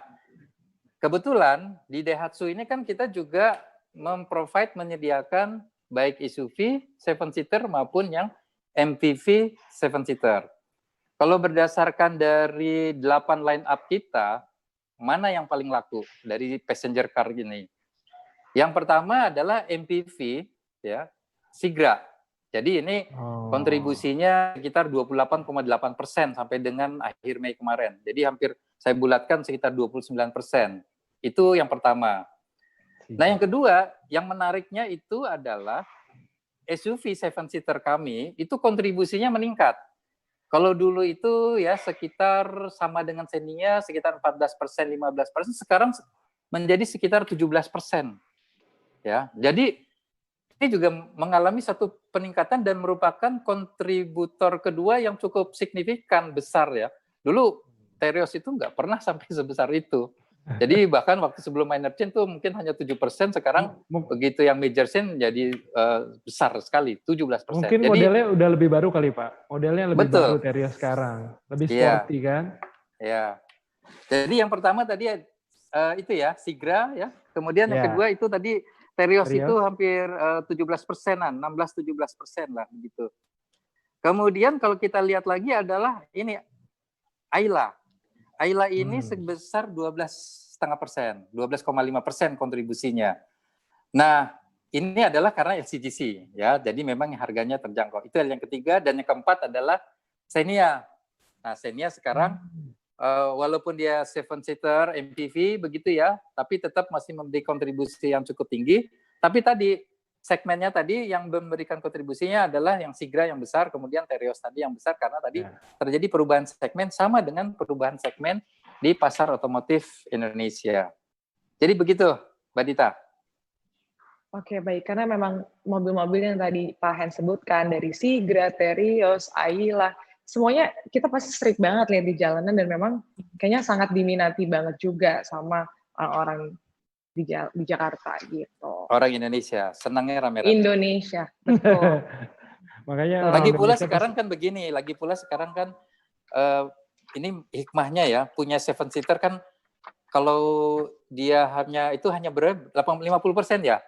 kebetulan di Daihatsu ini kan kita juga menyediakan baik SUV 7-seater maupun yang MPV 7-seater. Kalau berdasarkan dari 8 line up kita, mana yang paling laku dari passenger car ini? Yang pertama adalah MPV, ya, Sigra. Jadi ini kontribusinya sekitar 28,8% sampai dengan akhir Mei kemarin. Jadi hampir saya bulatkan sekitar 29%. Itu yang pertama. Nah, yang kedua, yang menariknya itu adalah SUV 7-seater kami itu kontribusinya meningkat. Kalau dulu itu ya sekitar sama dengan Xenia sekitar 14%, 15%, sekarang menjadi sekitar 17%. Ya, jadi ini juga mengalami satu peningkatan dan merupakan kontributor kedua yang cukup signifikan, besar ya. Dulu Terios itu nggak pernah sampai sebesar itu. Jadi bahkan waktu sebelum minor change itu mungkin hanya 7%, sekarang begitu yang major change menjadi besar sekali, 17%. Mungkin jadi, modelnya udah lebih baru kali Pak. Modelnya lebih betul. baru Terios sekarang. Lebih sporty kan? Ya. Jadi yang pertama tadi itu ya, Sigra ya. Kemudian yang kedua itu tadi Terios itu hampir 17%-an, 16-17% lah begitu. Kemudian kalau kita lihat lagi adalah ini Ayla. Ayla ini sebesar 12,5%, 12,5% kontribusinya. Nah, ini adalah karena LCGC ya. Jadi memang harganya terjangkau. Itu yang ketiga, dan yang keempat adalah Xenia. Nah, Xenia sekarang walaupun dia 7-seater MPV begitu ya, tapi tetap masih memberi kontribusi yang cukup tinggi. Tapi tadi segmennya tadi yang memberikan kontribusinya adalah yang Sigra yang besar, kemudian Terios tadi yang besar karena tadi terjadi perubahan segmen sama dengan perubahan segmen di pasar otomotif Indonesia. Jadi begitu, Mbak Dita. Oke, baik. Karena memang mobil-mobil yang tadi Pak Hen sebutkan dari Sigra, Terios, Ayla, semuanya kita pasti sering banget lihat di jalanan dan memang kayaknya sangat diminati banget juga sama orang-orang di Jakarta gitu. Orang Indonesia, senangnya rame-rame. Indonesia, betul. Makanya lagi pula sekarang kan begini, lagi pula sekarang kan ini hikmahnya ya, punya 7-seater kan kalau dia hanya berapa 50% ya.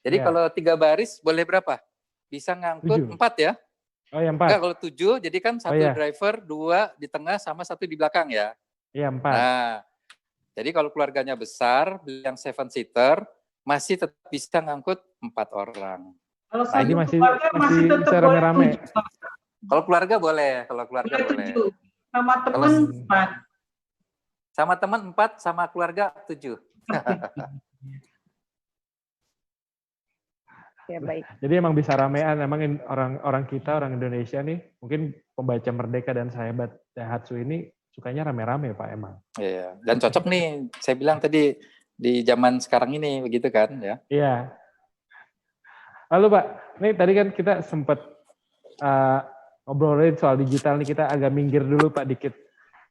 Jadi kalau 3 baris boleh berapa? Bisa ngangkut 4 ya. Oh ya 4. Enggak, kalau 7, jadi kan 1 driver, 2 di tengah, sama 1 di belakang ya. Iya, 4. Nah, jadi kalau keluarganya besar, yang 7-seater, masih tetap bisa ngangkut 4 orang. Kalau nah, ini masih tetap bisa rame-rame. Kalau keluarga boleh, kalau keluarga boleh. Sama teman 4. Sama teman 4, sama keluarga 7. Ya, baik. Jadi emang bisa ramean, emang orang kita, orang Indonesia nih, mungkin pembaca Merdeka dan Sahabat Daihatsu ini sukanya rame-rame Pak emang. Iya, dan cocok nih, saya bilang tadi di zaman sekarang ini begitu kan ya. Iya. Lalu Pak, nih tadi kan kita sempat ngobrolin soal digital nih, kita agak minggir dulu Pak dikit.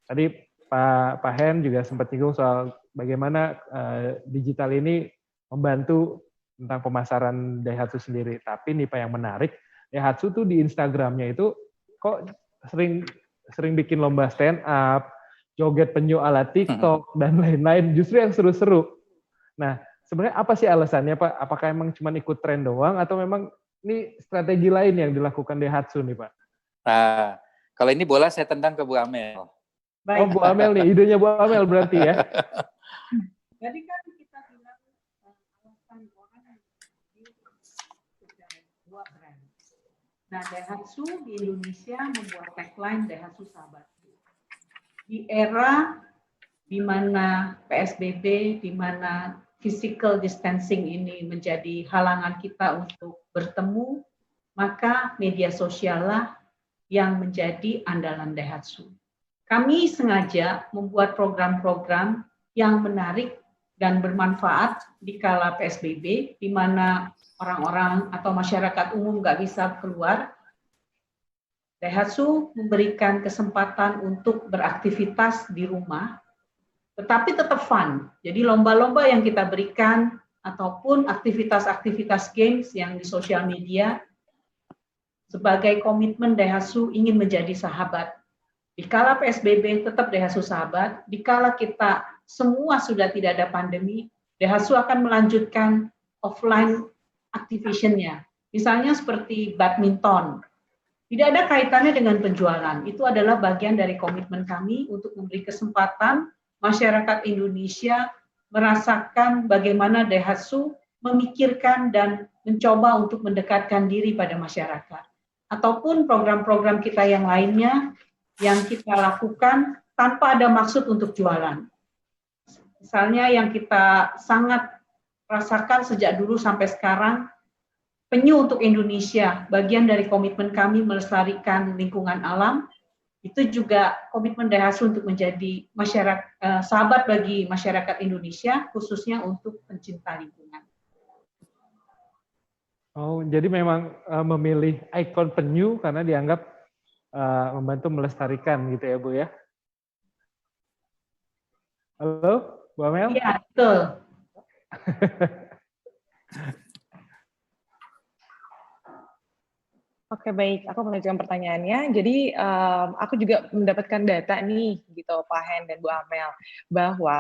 Tadi Pak Hen juga sempat singgung soal bagaimana digital ini membantu tentang pemasaran Daihatsu sendiri. Tapi nih Pak yang menarik, Daihatsu tuh di Instagramnya itu kok sering bikin lomba stand up, joget penyu ala TikTok, dan lain-lain. Justru yang seru-seru. Nah, sebenarnya apa sih alasannya Pak? Apakah emang cuma ikut tren doang atau memang ini strategi lain yang dilakukan Daihatsu nih Pak? Nah, kalau ini bola saya tendang ke Bu Amel. Baik. Oh Bu Amel nih, idenya Bu Amel berarti ya? Jadi kan kita bilang alasan orang sebuah brand. Nah, Daihatsu di Indonesia membuat tagline Daihatsu Sahabat. Di era di mana PSBB, di mana physical distancing ini menjadi halangan kita untuk bertemu, maka media sosial lah yang menjadi andalan Daihatsu. Kami sengaja membuat program-program yang menarik dan bermanfaat di kala PSBB, di mana orang-orang atau masyarakat umum nggak bisa keluar. Daihatsu memberikan kesempatan untuk beraktivitas di rumah, tetapi tetap fun. Jadi lomba-lomba yang kita berikan ataupun aktivitas-aktivitas games yang di sosial media sebagai komitmen Daihatsu ingin menjadi sahabat. Di kala PSBB tetap Daihatsu sahabat, di kala kita semua sudah tidak ada pandemi, Daihatsu akan melanjutkan offline activation-nya. Misalnya seperti badminton. Tidak ada kaitannya dengan penjualan. Itu adalah bagian dari komitmen kami untuk memberi kesempatan masyarakat Indonesia merasakan bagaimana Daihatsu memikirkan dan mencoba untuk mendekatkan diri pada masyarakat. Ataupun program-program kita yang lainnya yang kita lakukan tanpa ada maksud untuk jualan. Misalnya yang kita sangat rasakan sejak dulu sampai sekarang, penyu untuk Indonesia, bagian dari komitmen kami melestarikan lingkungan alam, itu juga komitmen Daihatsu untuk menjadi masyarakat sahabat bagi masyarakat Indonesia, khususnya untuk pencinta lingkungan. Oh, jadi memang memilih ikon penyu karena dianggap membantu melestarikan gitu ya Bu ya? Halo, Bu Amel? Iya, betul. Oke, baik. Aku melanjutkan pertanyaannya. Jadi, aku juga mendapatkan data nih, gitu, Pak Hen dan Bu Amel, bahwa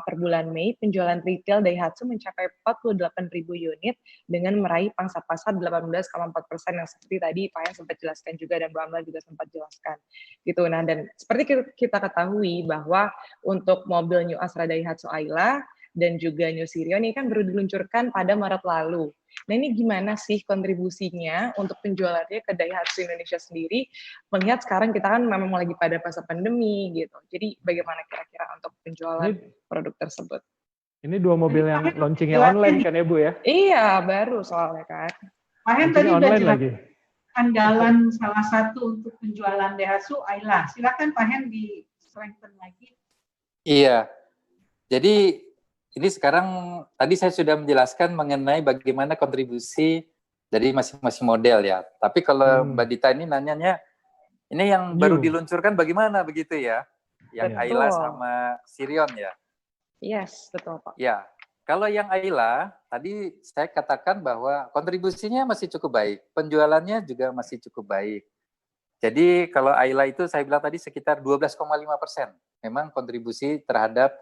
per bulan Mei penjualan retail Daihatsu mencapai 48.000 unit dengan meraih pangsa pasar 18,4% yang seperti tadi Pak Hen sempat jelaskan juga dan Bu Amel juga sempat jelaskan. Gitu. Nah, dan seperti kita ketahui bahwa untuk mobil New Astra Daihatsu Ayla dan juga New Sirion ini kan baru diluncurkan pada Maret lalu. Nah, ini gimana sih kontribusinya untuk penjualannya ke Daihatsu Indonesia sendiri, melihat sekarang kita kan memang lagi pada masa pandemi gitu. Jadi bagaimana kira-kira untuk penjualan produk tersebut? Ini dua mobil yang launchingnya online kan ya Bu ya? Iya, baru soalnya kan. Pak Hen tadi udah jelas lagi. andalan salah satu untuk penjualan Daihatsu Ayla. Silakan Pak Hen di strengthen lagi. Iya, jadi ini sekarang tadi saya sudah menjelaskan mengenai bagaimana kontribusi dari masing-masing model ya. Tapi kalau Mbak Dita ini nanyanya, ini yang baru diluncurkan bagaimana begitu ya? Yang Ayla sama Sirion ya? Yes, betul Pak. Ya, kalau yang Ayla, tadi saya katakan bahwa kontribusinya masih cukup baik. Penjualannya juga masih cukup baik. Jadi kalau Ayla itu saya bilang tadi sekitar 12,5%. Memang kontribusi terhadap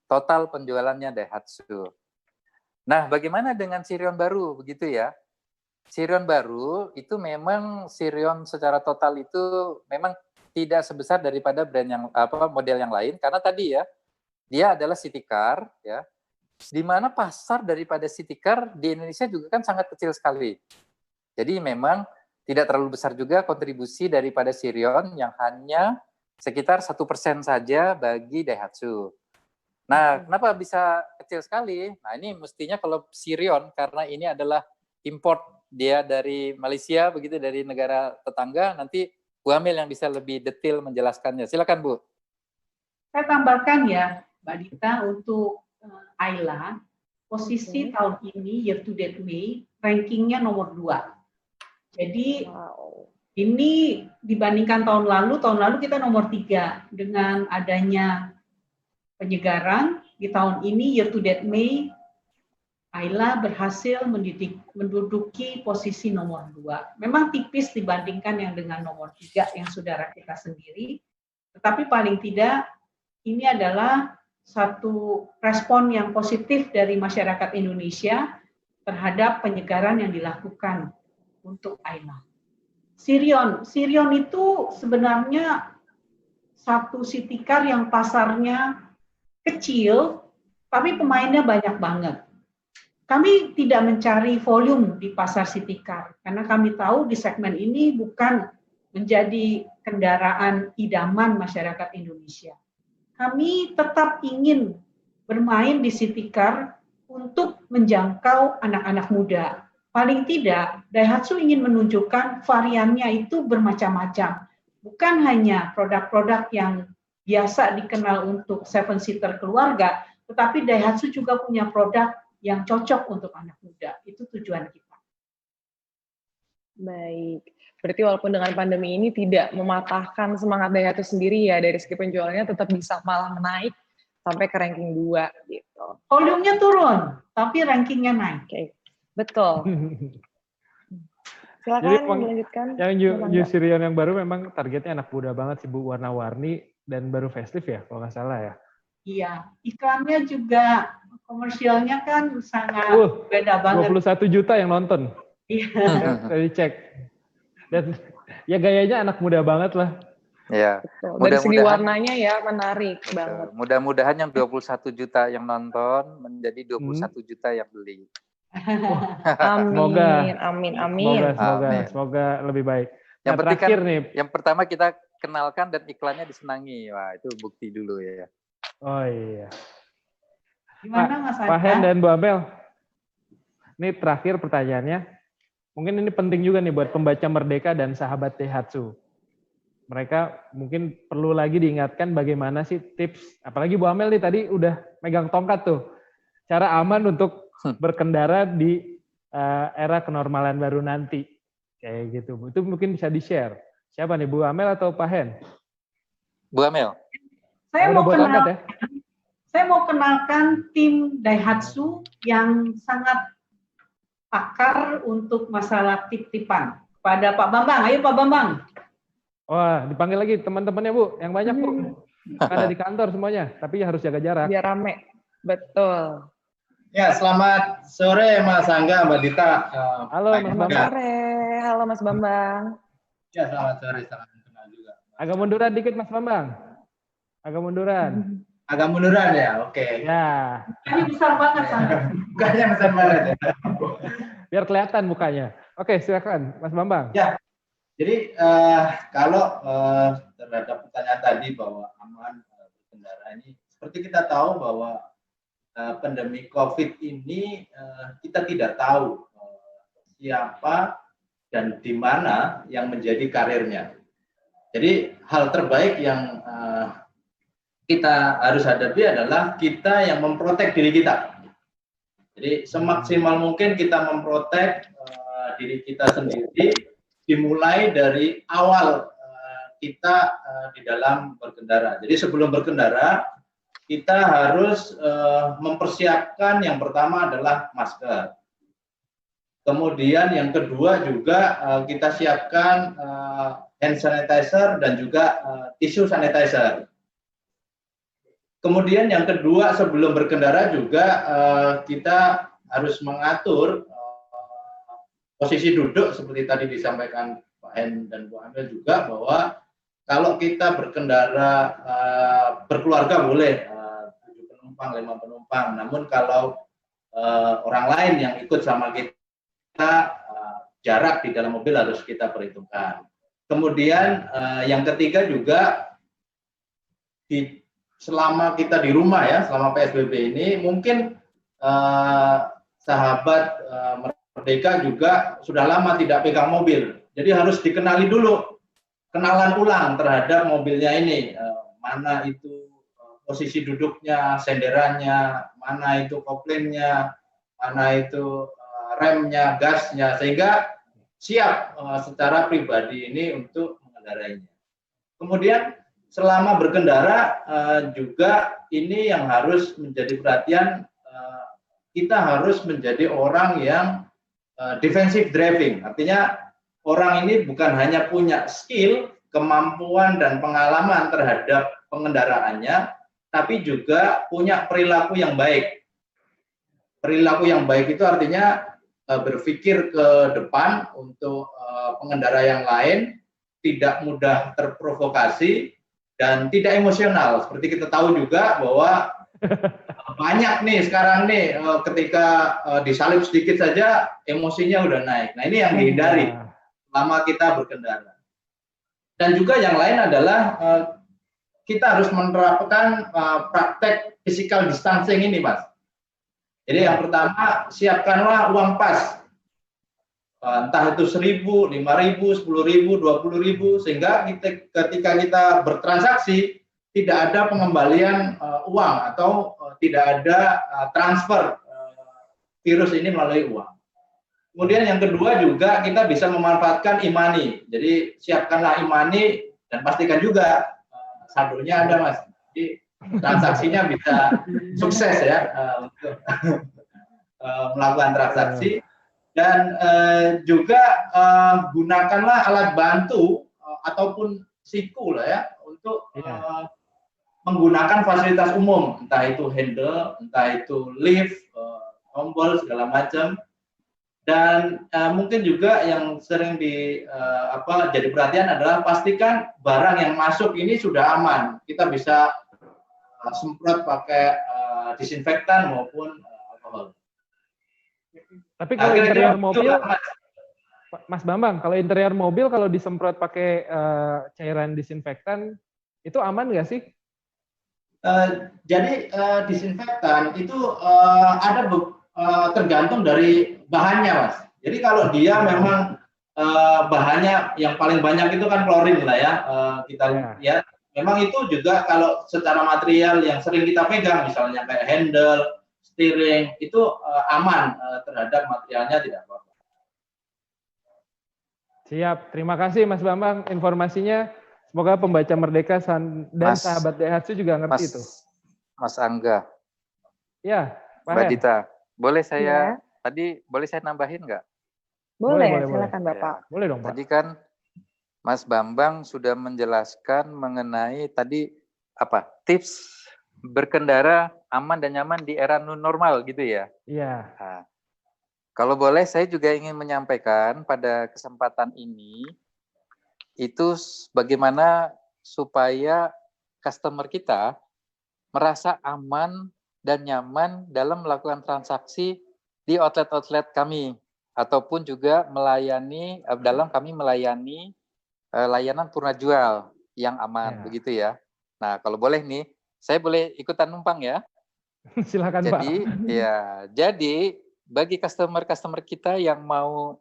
total penjualannya Daihatsu. Nah, bagaimana dengan Sirion baru, begitu ya? Sirion baru itu memang Sirion secara total itu memang tidak sebesar daripada brand yang model yang lain, karena tadi ya dia adalah city car, ya, di mana pasar daripada city car di Indonesia juga kan sangat kecil sekali. Jadi memang tidak terlalu besar juga kontribusi daripada Sirion yang hanya sekitar 1% saja bagi Daihatsu. Nah, kenapa bisa kecil sekali? Nah, ini mestinya kalau Sirion, karena ini adalah import dia dari Malaysia, begitu dari negara tetangga, nanti Bu Amel yang bisa lebih detail menjelaskannya. Silakan Bu. Saya tambahkan ya, Mbak Dita, untuk Ayla, posisi tahun ini, year to date Mei, rankingnya nomor 2. Jadi, ini dibandingkan tahun lalu kita nomor 3. Dengan adanya penyegaran, di tahun ini, year to date Mei, Ayla berhasil menduduki posisi nomor 2. Memang tipis dibandingkan yang dengan nomor 3 yang saudara kita sendiri, tetapi paling tidak ini adalah satu respon yang positif dari masyarakat Indonesia terhadap penyegaran yang dilakukan untuk Ayla. Sirion itu sebenarnya satu city car yang pasarnya kecil, tapi pemainnya banyak banget. Kami tidak mencari volume di pasar city car, karena kami tahu di segmen ini bukan menjadi kendaraan idaman masyarakat Indonesia. Kami tetap ingin bermain di city car untuk menjangkau anak-anak muda. Paling tidak, Daihatsu ingin menunjukkan variannya itu bermacam-macam. Bukan hanya produk-produk yang biasa dikenal untuk 7-seater keluarga, tetapi Daihatsu juga punya produk yang cocok untuk anak muda. Itu tujuan kita. Baik. Berarti walaupun dengan pandemi ini tidak mematahkan semangat Daihatsu sendiri ya, dari segi penjualannya tetap bisa malah menaik sampai ke ranking 2 gitu. Volume-nya turun, tapi rankingnya naik. Oke, betul. Silakan Jadi melanjutkan. Yang New Sirion yang baru memang targetnya anak muda banget sih Bu, warna-warni dan baru festive ya kalau nggak salah ya. Iya, iklannya juga komersialnya kan sangat beda banget. 21 juta yang nonton. Iya. Saya dicek. Dan ya gayanya anak muda banget lah. Ya. Dari segi warnanya ya menarik banget. Mudah-mudahan yang 21 juta yang nonton menjadi 21 juta yang beli. Semoga lebih baik. Yang penting kan yang pertama kita kenalkan dan iklannya disenangi. Wah, itu bukti dulu ya. Oh iya. Gimana Mas Pak Hen dan Bu Amel. Ini terakhir pertanyaannya. Mungkin ini penting juga nih buat pembaca Merdeka dan sahabat Daihatsu. Mereka mungkin perlu lagi diingatkan bagaimana sih tips, apalagi Bu Amel nih tadi udah megang tongkat tuh, cara aman untuk berkendara di era kenormalan baru nanti. Kayak gitu. Itu mungkin bisa di-share. Siapa nih, Bu Amel atau Pak Hen? Bu Amel. Saya mau kenalkan tim Daihatsu yang sangat pakar untuk masalah tip-tipan. Pada Pak Bambang, ayo Pak Bambang. Wah, dipanggil lagi teman-temannya Bu, yang banyak Bu. Ada di kantor semuanya, tapi harus jaga jarak. Biar rame, betul. Ya, selamat sore Mas Angga, Mbak Dita. Halo Mas Bambang. Selamat sore, halo Mas Bambang. Ya, selamat sore, salam kenal juga. Agak munduran dikit Mas Bambang. Agak munduran. Agak munduran ya, oke. Ya. Ini besar banget Sandra. Mukanya besar banget ya. Biar kelihatan mukanya. Oke, silakan Mas Bambang. Ya, jadi kalau terhadap pertanyaan tadi bahwa aman berkendara ini, seperti kita tahu bahwa pandemi COVID ini kita tidak tahu siapa dan di mana yang menjadi karirnya. Jadi hal terbaik yang kita harus hadapi adalah kita yang memprotek diri kita. Jadi semaksimal mungkin kita memprotek diri kita sendiri, dimulai dari awal kita di dalam berkendara. Jadi sebelum berkendara, kita harus mempersiapkan yang pertama adalah masker. Kemudian yang kedua juga kita siapkan hand sanitizer dan juga tisu sanitizer. Kemudian yang kedua sebelum berkendara juga kita harus mengatur posisi duduk seperti tadi disampaikan Pak Hen dan Bu Amel juga, bahwa kalau kita berkendara berkeluarga boleh 7 penumpang, 5 penumpang. Namun kalau orang lain yang ikut sama kita, jarak di dalam mobil harus kita perhitungkan. Kemudian yang ketiga juga di selama kita di rumah ya, selama PSBB ini mungkin sahabat Merdeka juga sudah lama tidak pegang mobil. Jadi harus dikenali dulu, kenalan ulang terhadap mobilnya ini. Mana itu posisi duduknya, senderannya, mana itu kopling-nya, mana itu remnya, gasnya, sehingga siap secara pribadi ini untuk mengendarainya. Kemudian selama berkendara juga ini yang harus menjadi perhatian, kita harus menjadi orang yang defensive driving, artinya orang ini bukan hanya punya skill, kemampuan dan pengalaman terhadap pengendaraannya, tapi juga punya perilaku yang baik. Perilaku yang baik itu artinya berpikir ke depan untuk pengendara yang lain, tidak mudah terprovokasi dan tidak emosional. Seperti kita tahu juga bahwa banyak nih sekarang nih ketika disalip sedikit saja emosinya udah naik. Nah ini yang dihindari selama kita berkendara. Dan juga yang lain adalah kita harus menerapkan praktek physical distancing ini, Mas. Jadi yang pertama, siapkanlah uang pas. Entah itu 1.000, 5.000, 10.000, 20.000, sehingga ketika kita bertransaksi tidak ada pengembalian uang atau tidak ada transfer virus ini melalui uang. Kemudian yang kedua juga kita bisa memanfaatkan e-money. Jadi siapkanlah e-money dan pastikan juga saldonya ada, Mas. Jadi transaksinya bisa sukses ya untuk melakukan transaksi. Dan juga gunakanlah alat bantu ataupun siku lah ya untuk menggunakan fasilitas umum, entah itu handle, entah itu lift, tombol segala macam. Dan mungkin juga yang sering jadi perhatian adalah pastikan barang yang masuk ini sudah aman. Kita bisa semprot pakai disinfektan maupun alkohol. Tapi kalau interior mobil, Mas Bambang, kalau interior mobil kalau disemprot pakai cairan disinfektan itu aman nggak sih? Jadi disinfektan itu ada tergantung dari bahannya, Mas. Jadi kalau dia memang bahannya yang paling banyak itu kan klorin lah ya, kita lihat. Memang itu juga kalau secara material yang sering kita pegang, misalnya kayak handle, steering, itu aman terhadap materialnya, tidak apa-apa. Siap, terima kasih Mas Bambang informasinya. Semoga pembaca Merdeka dan sahabat Daihatsu juga ngerti itu. Mas Angga. Ya, Pak Mbak Dita, boleh Ya. tadi boleh saya nambahin nggak? Boleh, silakan Bapak. Ya. Boleh dong, Pak. Tadi kan Mas Bambang sudah menjelaskan mengenai tadi tips berkendara aman dan nyaman di era new normal gitu ya. Iya. Nah, kalau boleh saya juga ingin menyampaikan pada kesempatan ini itu bagaimana supaya customer kita merasa aman dan nyaman dalam melakukan transaksi di outlet-outlet kami ataupun juga melayani layanan purna jual yang aman begitu ya. Nah, kalau boleh nih, saya boleh ikutan numpang ya. Silakan Pak. Jadi bagi customer kita yang mau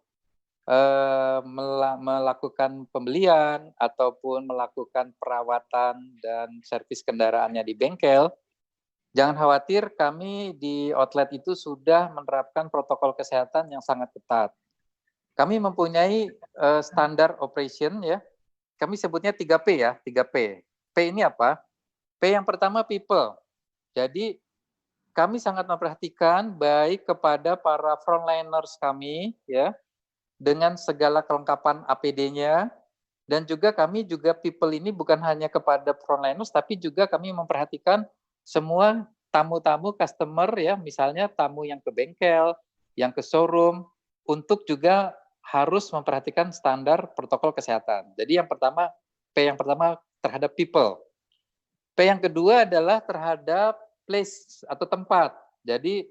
melakukan pembelian ataupun melakukan perawatan dan servis kendaraannya di bengkel, jangan khawatir, kami di outlet itu sudah menerapkan protokol kesehatan yang sangat ketat. Kami mempunyai standar operation ya. Kami sebutnya 3P ya, 3P. P ini apa? P yang pertama people. Jadi kami sangat memperhatikan baik kepada para frontliners kami ya, dengan segala kelengkapan APD-nya, dan juga kami people ini bukan hanya kepada frontliners, tapi juga kami memperhatikan semua tamu-tamu customer ya, misalnya tamu yang ke bengkel, yang ke showroom, untuk juga harus memperhatikan standar protokol kesehatan. Jadi yang pertama, P yang pertama terhadap people. P yang kedua adalah terhadap place atau tempat. Jadi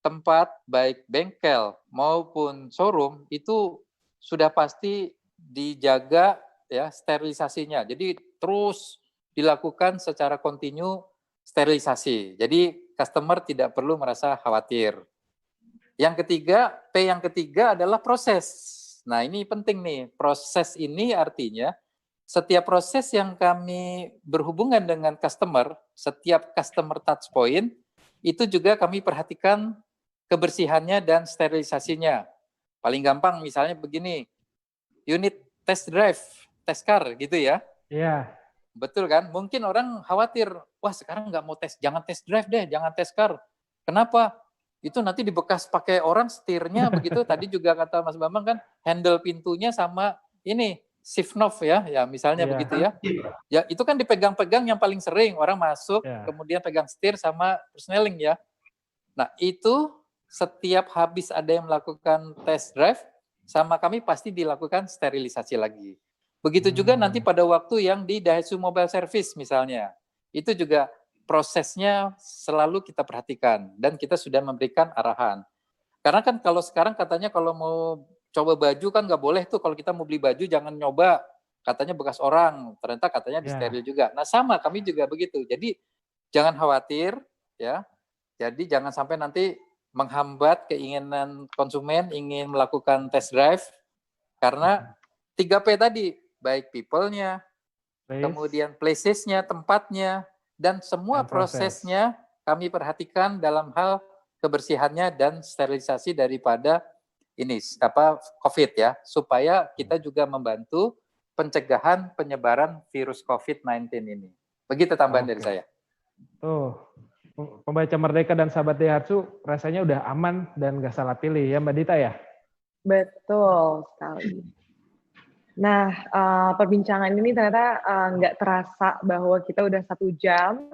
tempat baik bengkel maupun showroom itu sudah pasti dijaga ya sterilisasinya. Jadi terus dilakukan secara kontinu sterilisasi. Jadi customer tidak perlu merasa khawatir. Yang ketiga, P yang ketiga adalah proses. Nah, ini penting nih. Proses ini artinya setiap proses yang kami berhubungan dengan customer, setiap customer touch point, itu juga kami perhatikan kebersihannya dan sterilisasinya. Paling gampang misalnya begini, unit test drive, test car gitu ya. Iya. Betul kan? Mungkin orang khawatir, wah sekarang nggak mau tes, jangan test drive deh, jangan test car. Kenapa? Itu nanti dibekas pakai orang setirnya begitu. Tadi juga kata Mas Bambang kan, handle pintunya sama ini shift knob ya misalnya Iya. begitu ya. Ya itu kan dipegang-pegang yang paling sering orang masuk, Iya. kemudian pegang setir sama persneling ya. Nah itu setiap habis ada yang melakukan test drive, sama kami pasti dilakukan sterilisasi lagi. Begitu juga nanti pada waktu yang di Daihatsu Mobile Service misalnya, itu juga prosesnya selalu kita perhatikan dan kita sudah memberikan arahan. Karena kan kalau sekarang katanya kalau mau coba baju kan nggak boleh tuh, kalau kita mau beli baju jangan nyoba, katanya bekas orang, ternyata katanya disteril juga. Nah sama kami juga begitu. Jadi jangan khawatir ya. Jadi jangan sampai nanti menghambat keinginan konsumen ingin melakukan test drive karena 3P tadi, baik people-nya, kemudian places-nya, tempatnya, dan semua prosesnya kami perhatikan dalam hal kebersihannya dan sterilisasi daripada ini COVID ya, supaya kita juga membantu pencegahan penyebaran virus COVID-19 ini. Begitu tambahan dari saya. Tuh, pembaca Merdeka dan sahabat Daihatsu rasanya udah aman dan nggak salah pilih ya Mbak Dita ya? Betul sekali. Nah, perbincangan ini ternyata nggak terasa bahwa kita udah 1 jam.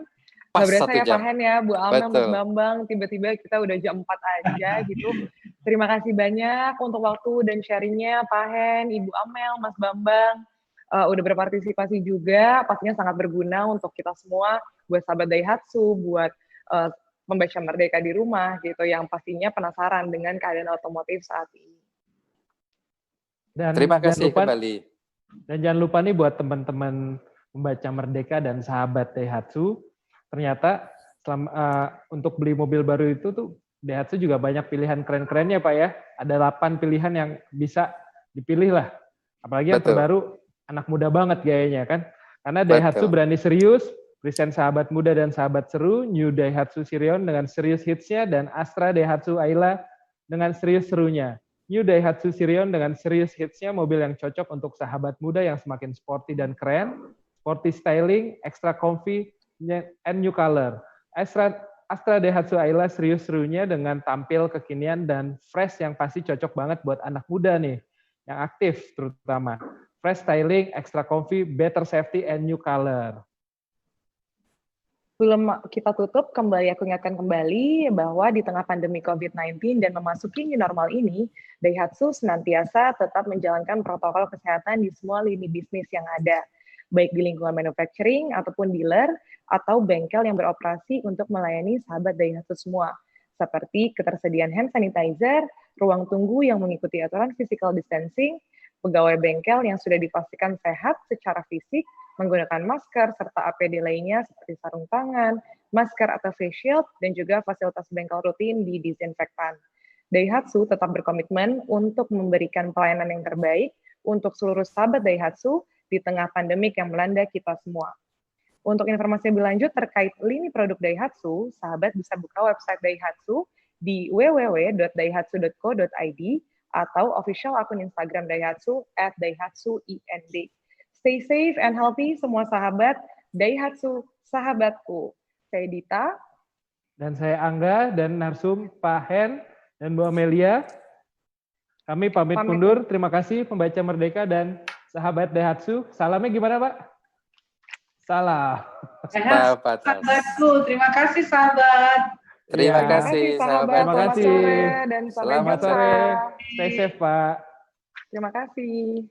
Nggak berasa ya Pak Hen ya, Bu Amel, Mas Bambang, tiba-tiba kita udah jam 4 aja gitu. Terima kasih banyak untuk waktu dan sharingnya Pak Hen, Ibu Amel, Mas Bambang. Udah berpartisipasi juga, pastinya sangat berguna untuk kita semua, buat sahabat Daihatsu, buat membaca Merdeka di rumah gitu, yang pastinya penasaran dengan keadaan otomotif saat ini. Dan terima kasih kembali. Dan jangan lupa nih buat teman-teman membaca Merdeka dan sahabat Daihatsu, ternyata untuk beli mobil baru itu tuh Daihatsu juga banyak pilihan keren-kerennya Pak ya. Ada 8 pilihan yang bisa dipilih lah. Apalagi yang terbaru anak muda banget gayanya kan. Karena Daihatsu berani serius, present sahabat muda dan sahabat seru, New Daihatsu Sirion dengan serius hitsnya, dan Astra Daihatsu Ayla dengan serius serunya. New Daihatsu Sirion dengan serius hitsnya, mobil yang cocok untuk sahabat muda yang semakin sporty dan keren, sporty styling, extra comfy, and new color. Astra Daihatsu Ayla serius serunya dengan tampil kekinian dan fresh yang pasti cocok banget buat anak muda nih, yang aktif terutama. Fresh styling, extra comfy, better safety, and new color. Sebelum kita tutup, aku ingatkan kembali bahwa di tengah pandemi COVID-19 dan memasuki new normal ini, Daihatsu senantiasa tetap menjalankan protokol kesehatan di semua lini bisnis yang ada, baik di lingkungan manufacturing ataupun dealer, atau bengkel yang beroperasi untuk melayani sahabat Daihatsu semua, seperti ketersediaan hand sanitizer, ruang tunggu yang mengikuti aturan physical distancing, pegawai bengkel yang sudah dipastikan sehat secara fisik, menggunakan masker, serta APD lainnya seperti sarung tangan, masker atau face shield, dan juga fasilitas bengkel rutin di disinfektan. Daihatsu tetap berkomitmen untuk memberikan pelayanan yang terbaik untuk seluruh sahabat Daihatsu di tengah pandemik yang melanda kita semua. Untuk informasi lebih lanjut terkait lini produk Daihatsu, sahabat bisa buka website Daihatsu di www.daihatsu.co.id atau official akun Instagram Daihatsu @daihatsuind. Stay safe and healthy semua sahabat Daihatsu, sahabatku. Saya Dita. Dan saya Angga, dan narsum Pak Hen dan Bu Amelia. Kami pamit mundur. Terima kasih pembaca Merdeka dan sahabat Daihatsu. Salamnya gimana Pak? Salam. Sahabatku, terima kasih sahabat. Terima kasih sahabat. Terima kasih. Selamat sore dan selamat sore. Stay safe Pak. Terima kasih.